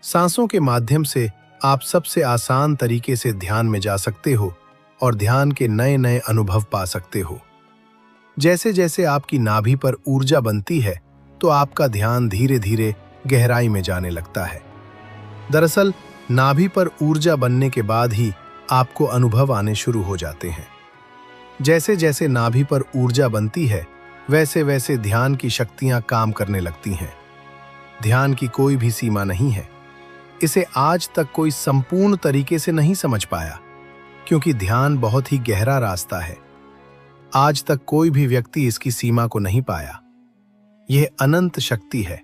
सांसों के माध्यम से आप सबसे आसान तरीके से ध्यान में जा सकते हो और ध्यान के नए नए अनुभव पा सकते हो। जैसे जैसे आपकी नाभि पर ऊर्जा बनती है, तो आपका ध्यान धीरे धीरे गहराई में जाने लगता है। दरअसल नाभि पर ऊर्जा बनने के बाद ही आपको अनुभव आने शुरू हो जाते हैं। जैसे जैसे नाभि पर ऊर्जा बनती है, वैसे वैसे ध्यान की शक्तियां काम करने लगती हैं। ध्यान की कोई भी सीमा नहीं है। इसे आज तक कोई संपूर्ण तरीके से नहीं समझ पाया, क्योंकि ध्यान बहुत ही गहरा रास्ता है। आज तक कोई भी व्यक्ति इसकी सीमा को नहीं पाया। यह अनंत शक्ति है।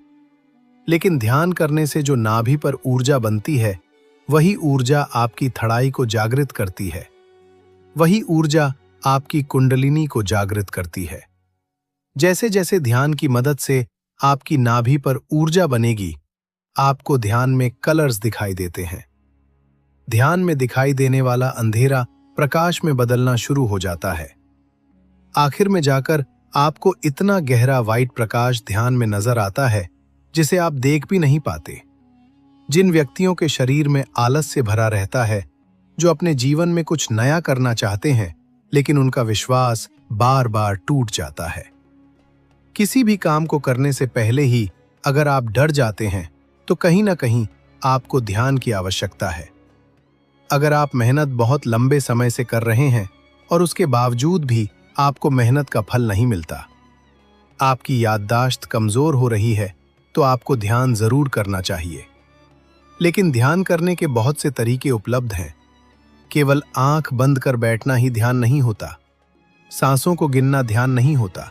लेकिन ध्यान करने से जो नाभि पर ऊर्जा बनती है, वही ऊर्जा आपकी थड़ाई को जागृत करती है। वही ऊर्जा आपकी कुंडलिनी को जागृत करती है। जैसे जैसे ध्यान की मदद से आपकी नाभि पर ऊर्जा बनेगी, आपको ध्यान में कलर्स दिखाई देते हैं। ध्यान में दिखाई देने वाला अंधेरा प्रकाश में बदलना शुरू हो जाता है। आखिर में जाकर आपको इतना गहरा वाइट प्रकाश ध्यान में नजर आता है जिसे आप देख भी नहीं पाते। जिन व्यक्तियों के शरीर में आलस्य भरा रहता है, जो अपने जीवन में कुछ नया करना चाहते हैं लेकिन उनका विश्वास बार बार टूट जाता है। किसी भी काम को करने से पहले ही अगर आप डर जाते हैं तो कहीं ना कहीं आपको ध्यान की आवश्यकता है। अगर आप मेहनत बहुत लंबे समय से कर रहे हैं और उसके बावजूद भी आपको मेहनत का फल नहीं मिलता, आपकी याददाश्त कमजोर हो रही है, तो आपको ध्यान जरूर करना चाहिए। लेकिन ध्यान करने के बहुत से तरीके उपलब्ध हैं। केवल आंख बंद कर बैठना ही ध्यान नहीं होता। सांसों को गिनना ध्यान नहीं होता।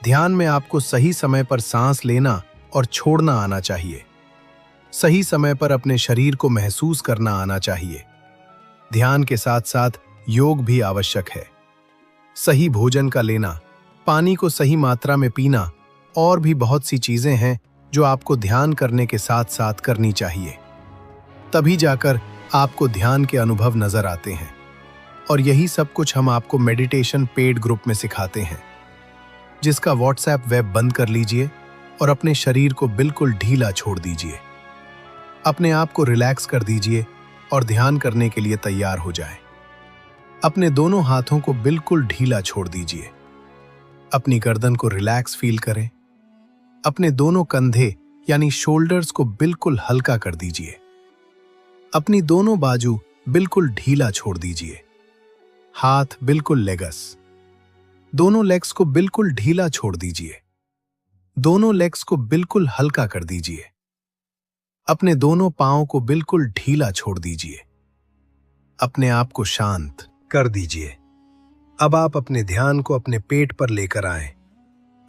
ध्यान में आपको सही समय पर सांस लेना और छोड़ना आना चाहिए। सही समय पर अपने शरीर को महसूस करना आना चाहिए। ध्यान के साथ साथ योग भी आवश्यक है। सही भोजन का लेना, पानी को सही मात्रा में पीना और भी बहुत सी चीजें हैं जो आपको ध्यान करने के साथ साथ करनी चाहिए। तभी जाकर आपको ध्यान के अनुभव नजर आते हैं। और यही सब कुछ हम आपको मेडिटेशन पेड ग्रुप में सिखाते हैं, जिसका व्हाट्सएप वेब बंद कर लीजिए और अपने शरीर को बिल्कुल ढीला छोड़ दीजिए। अपने आप को रिलैक्स कर दीजिए और ध्यान करने के लिए तैयार हो जाएं। अपने दोनों हाथों को बिल्कुल ढीला छोड़ दीजिए। अपनी गर्दन को रिलैक्स फील करें। अपने दोनों कंधे यानी शोल्डर्स को बिल्कुल हल्का कर दीजिए। अपनी दोनों बाजू बिल्कुल ढीला छोड़ दीजिए। हाथ बिल्कुल लेगस। दोनों लेग्स को बिल्कुल ढीला छोड़ दीजिए। दोनों लेग्स को बिल्कुल हल्का कर दीजिए। अपने दोनों पांवों को बिल्कुल ढीला छोड़ दीजिए। अपने आप को शांत कर दीजिए। अब आप अपने ध्यान को अपने पेट पर लेकर आएं।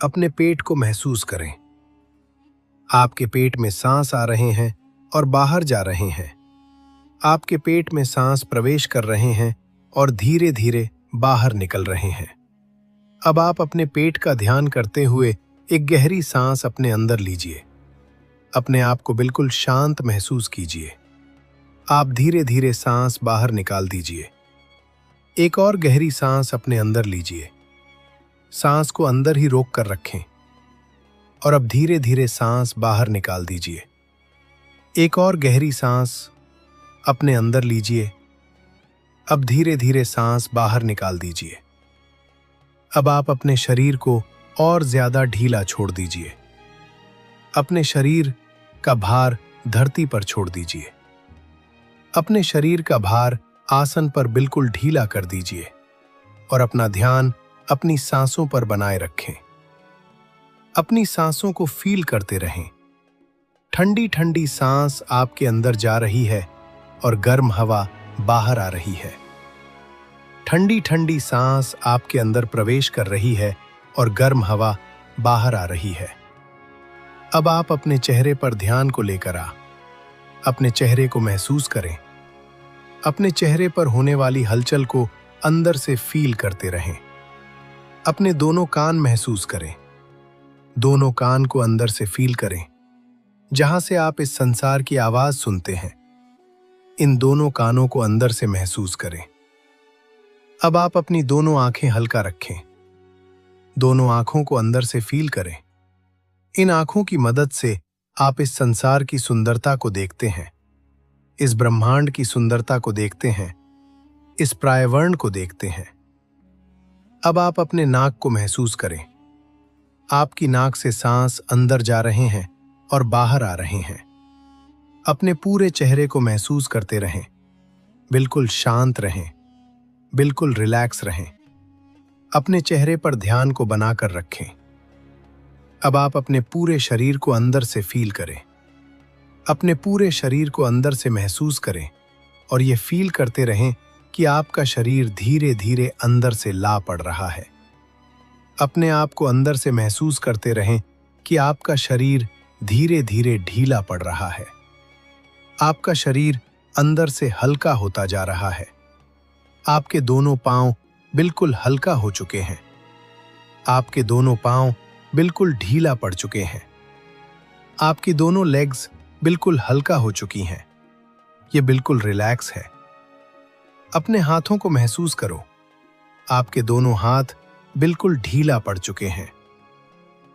अपने पेट को महसूस करें। आपके पेट में सांस आ रहे हैं और बाहर जा रहे हैं। आपके पेट में सांस प्रवेश कर रहे हैं और धीरे धीरे बाहर निकल रहे हैं। अब आप अपने पेट का ध्यान करते हुए एक गहरी सांस अपने अंदर लीजिए। अपने आप को बिल्कुल शांत महसूस कीजिए। आप धीरे धीरे सांस बाहर निकाल दीजिए। एक और गहरी सांस अपने अंदर लीजिए। सांस को अंदर ही रोक कर रखें और अब धीरे धीरे सांस बाहर निकाल दीजिए। एक और गहरी सांस अपने अंदर लीजिए। अब धीरे धीरे सांस बाहर निकाल दीजिए। अब आप अपने शरीर को और ज्यादा ढीला छोड़ दीजिए। अपने शरीर का भार धरती पर छोड़ दीजिए। अपने शरीर का भार आसन पर बिल्कुल ढीला कर दीजिए और अपना ध्यान अपनी सांसों पर बनाए रखें। अपनी सांसों को फील करते रहें। ठंडी ठंडी सांस आपके अंदर जा रही है और गर्म हवा बाहर आ रही है। ठंडी ठंडी सांस आपके अंदर प्रवेश कर रही है और गर्म हवा बाहर आ रही है। अब आप अपने चेहरे पर ध्यान को लेकर अपने चेहरे को महसूस करें। अपने चेहरे पर होने वाली हलचल को अंदर से फील करते रहें। अपने दोनों कान महसूस करें। दोनों कान को अंदर से फील करें, जहां से आप इस संसार की आवाज सुनते हैं। इन दोनों कानों को अंदर से महसूस करें। अब आप अपनी दोनों आंखें हल्का रखें। दोनों आंखों को अंदर से फील करें। इन आंखों की मदद से आप इस संसार की सुंदरता को देखते हैं। इस ब्रह्मांड की सुंदरता को देखते हैं। इस प्रायवर्ण को देखते हैं। अब आप अपने नाक को महसूस करें। आपकी नाक से सांस अंदर जा रहे हैं और बाहर आ रहे हैं। अपने पूरे चेहरे को महसूस करते रहें। बिल्कुल शांत रहें। बिल्कुल रिलैक्स रहें। अपने चेहरे पर ध्यान को बनाकर रखें। अब आप अपने पूरे शरीर को अंदर से फील करें। अपने पूरे शरीर को अंदर से महसूस करें और ये फील करते रहें कि आपका शरीर धीरे धीरे अंदर से ला पड़ रहा है। अपने आप को अंदर से महसूस करते रहें कि आपका शरीर धीरे धीरे ढीला पड़ रहा है। आपका शरीर अंदर से हल्का होता जा रहा है। आपके दोनों पांव बिल्कुल हल्का हो चुके हैं। आपके दोनों पांव बिल्कुल ढीला पड़ चुके हैं। आपकी दोनों लेग्स बिल्कुल हल्का हो चुकी हैं। ये बिल्कुल रिलैक्स है। अपने हाथों को महसूस करो। आपके दोनों हाथ बिल्कुल ढीला पड़ चुके हैं।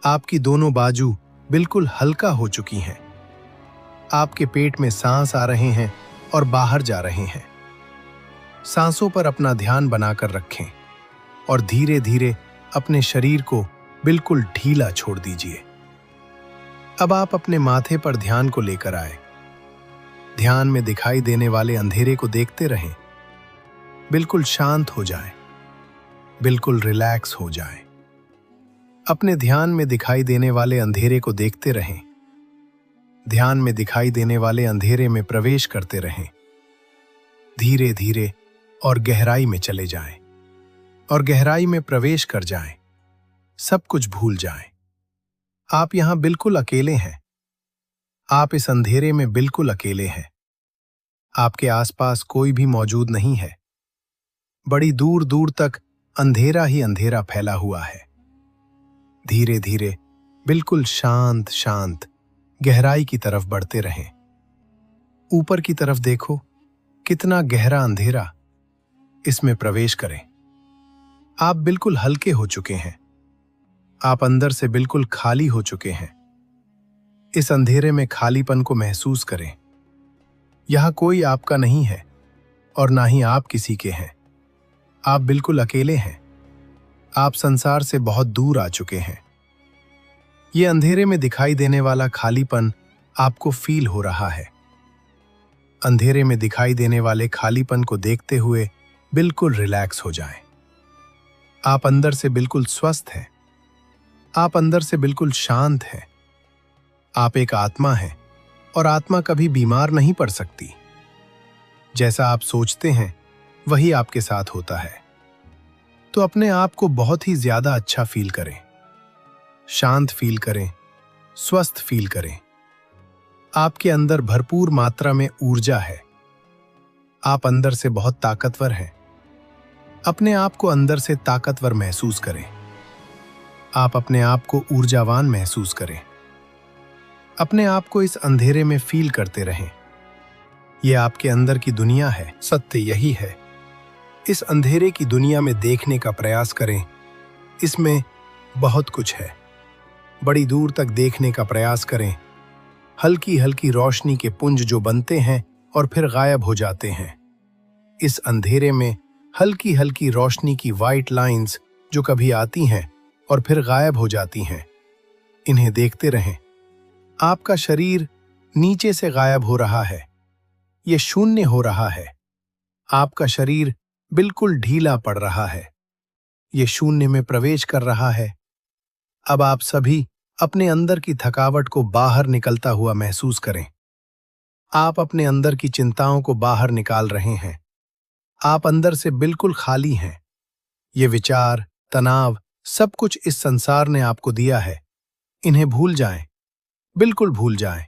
आपकी दोनों बाजू बिल्कुल हल्का हो चुकी हैं। आपके पेट में सांस आ रहे हैं और बाहर जा रहे हैं। सांसों पर अपना ध्यान बनाकर रखें और धीरे धीरे अपने शरीर को बिल्कुल ढीला छोड़ दीजिए। अब आप अपने माथे पर ध्यान को लेकर आए। ध्यान में दिखाई देने वाले अंधेरे को देखते रहें। बिल्कुल शांत हो जाएं, बिल्कुल रिलैक्स हो जाएं। अपने ध्यान में दिखाई देने वाले अंधेरे को देखते रहें। ध्यान में दिखाई देने वाले अंधेरे में प्रवेश करते रहें। धीरे धीरे और गहराई में चले जाएं और गहराई में प्रवेश कर जाएं। सब कुछ भूल जाएं। आप यहां बिल्कुल अकेले हैं। आप इस अंधेरे में बिल्कुल अकेले हैं। आपके आसपास कोई भी मौजूद नहीं है। बड़ी दूर दूर तक अंधेरा ही अंधेरा फैला हुआ है। धीरे धीरे बिल्कुल शांत शांत गहराई की तरफ बढ़ते रहें। ऊपर की तरफ देखो, कितना गहरा अंधेरा। इसमें प्रवेश करें। आप बिल्कुल हल्के हो चुके हैं। आप अंदर से बिल्कुल खाली हो चुके हैं। इस अंधेरे में खालीपन को महसूस करें। यहां कोई आपका नहीं है और ना ही आप किसी के हैं। आप बिल्कुल अकेले हैं। आप संसार से बहुत दूर आ चुके हैं। ये अंधेरे में दिखाई देने वाला खालीपन आपको फील हो रहा है। अंधेरे में दिखाई देने वाले खालीपन को देखते हुए बिल्कुल रिलैक्स हो जाएं। आप अंदर से बिल्कुल स्वस्थ हैं। आप अंदर से बिल्कुल शांत हैं। आप एक आत्मा हैं और आत्मा कभी बीमार नहीं पड़ सकती। जैसा आप सोचते हैं वही आपके साथ होता है। तो अपने आप को बहुत ही ज्यादा अच्छा फील करें, शांत फील करें, स्वस्थ फील करें। आपके अंदर भरपूर मात्रा में ऊर्जा है। आप अंदर से बहुत ताकतवर हैं। अपने आप को अंदर से ताकतवर महसूस करें। आप अपने आप को ऊर्जावान महसूस करें। अपने आप को इस अंधेरे में फील करते रहें। यह आपके अंदर की दुनिया है। सत्य यही है। इस अंधेरे की दुनिया में देखने का प्रयास करें। इसमें बहुत कुछ है। बड़ी दूर तक देखने का प्रयास करें। हल्की हल्की रोशनी के पुंज जो बनते हैं और फिर गायब हो जाते हैं। इस अंधेरे में हल्की हल्की रोशनी की वाइट लाइंस जो कभी आती हैं और फिर गायब हो जाती हैं। इन्हें देखते रहें। आपका शरीर नीचे से गायब हो रहा है। ये शून्य हो रहा है। आपका शरीर बिल्कुल ढीला पड़ रहा है। ये शून्य में प्रवेश कर रहा है। अब आप सभी अपने अंदर की थकावट को बाहर निकलता हुआ महसूस करें। आप अपने अंदर की चिंताओं को बाहर निकाल रहे हैं। आप अंदर से बिल्कुल खाली हैं। ये विचार, तनाव, सब कुछ इस संसार ने आपको दिया है। इन्हें भूल जाएं, बिल्कुल भूल जाएं,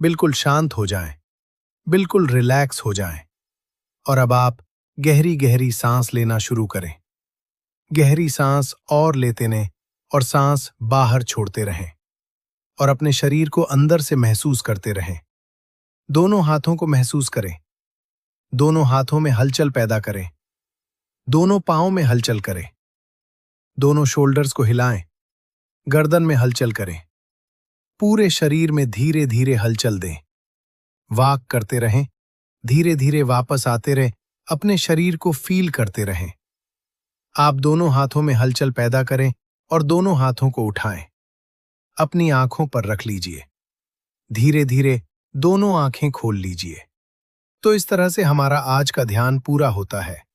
बिल्कुल शांत हो जाएं, बिल्कुल रिलैक्स हो जाएं। और अब आप गहरी गहरी सांस लेना शुरू करें। गहरी सांस और लेते रहें और सांस बाहर छोड़ते रहें और अपने शरीर को अंदर से महसूस करते रहें। दोनों हाथों को महसूस करें। दोनों हाथों में हलचल पैदा करें। दोनों पांवों में हलचल करें। दोनों शोल्डर्स को हिलाएं। गर्दन में हलचल करें। पूरे शरीर में धीरे धीरे हलचल दें। वॉक करते रहें। धीरे धीरे वापस आते रहें। अपने शरीर को फील करते रहें। आप दोनों हाथों में हलचल पैदा करें और दोनों हाथों को उठाएं। अपनी आंखों पर रख लीजिए। धीरे धीरे दोनों आंखें खोल लीजिए। तो इस तरह से हमारा आज का ध्यान पूरा होता है।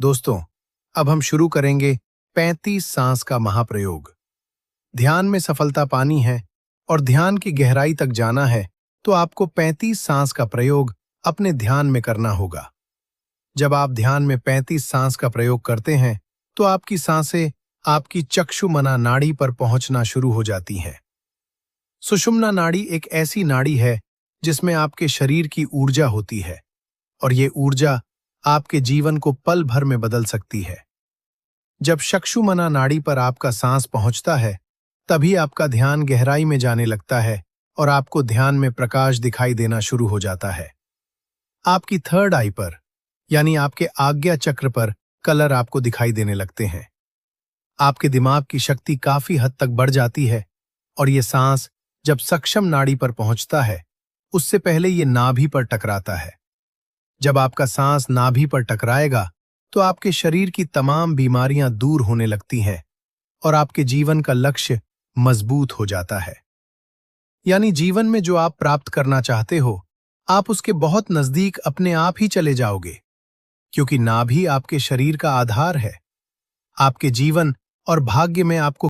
दोस्तों, अब हम शुरू करेंगे 35 सांस का महाप्रयोग। ध्यान में सफलता पानी है और ध्यान की गहराई तक जाना है तो आपको 35 सांस का प्रयोग अपने ध्यान में करना होगा। जब आप ध्यान में 35 सांस का प्रयोग करते हैं तो आपकी सांसें आपकी चक्षुमना नाड़ी पर पहुंचना शुरू हो जाती हैं। सुषुम्ना नाड़ी एक ऐसी नाड़ी है जिसमें आपके शरीर की ऊर्जा होती है और ये ऊर्जा आपके जीवन को पल भर में बदल सकती है। जब चक्षुमना नाड़ी पर आपका सांस पहुंचता है तभी आपका ध्यान गहराई में जाने लगता है और आपको ध्यान में प्रकाश दिखाई देना शुरू हो जाता है। आपकी थर्ड आई पर यानी आपके आज्ञा चक्र पर कलर आपको दिखाई देने लगते हैं। आपके दिमाग की शक्ति काफी हद तक बढ़ जाती है और ये सांस जब सक्षम नाड़ी पर पहुंचता है उससे पहले ये नाभि पर टकराता है। जब आपका सांस नाभि पर टकराएगा तो आपके शरीर की तमाम बीमारियां दूर होने लगती हैं और आपके जीवन का लक्ष्य मजबूत हो जाता है। यानी जीवन में जो आप प्राप्त करना चाहते हो आप उसके बहुत नजदीक अपने आप ही चले जाओगे, क्योंकि नाभि आपके शरीर का आधार है। आपके जीवन और भाग्य में आपको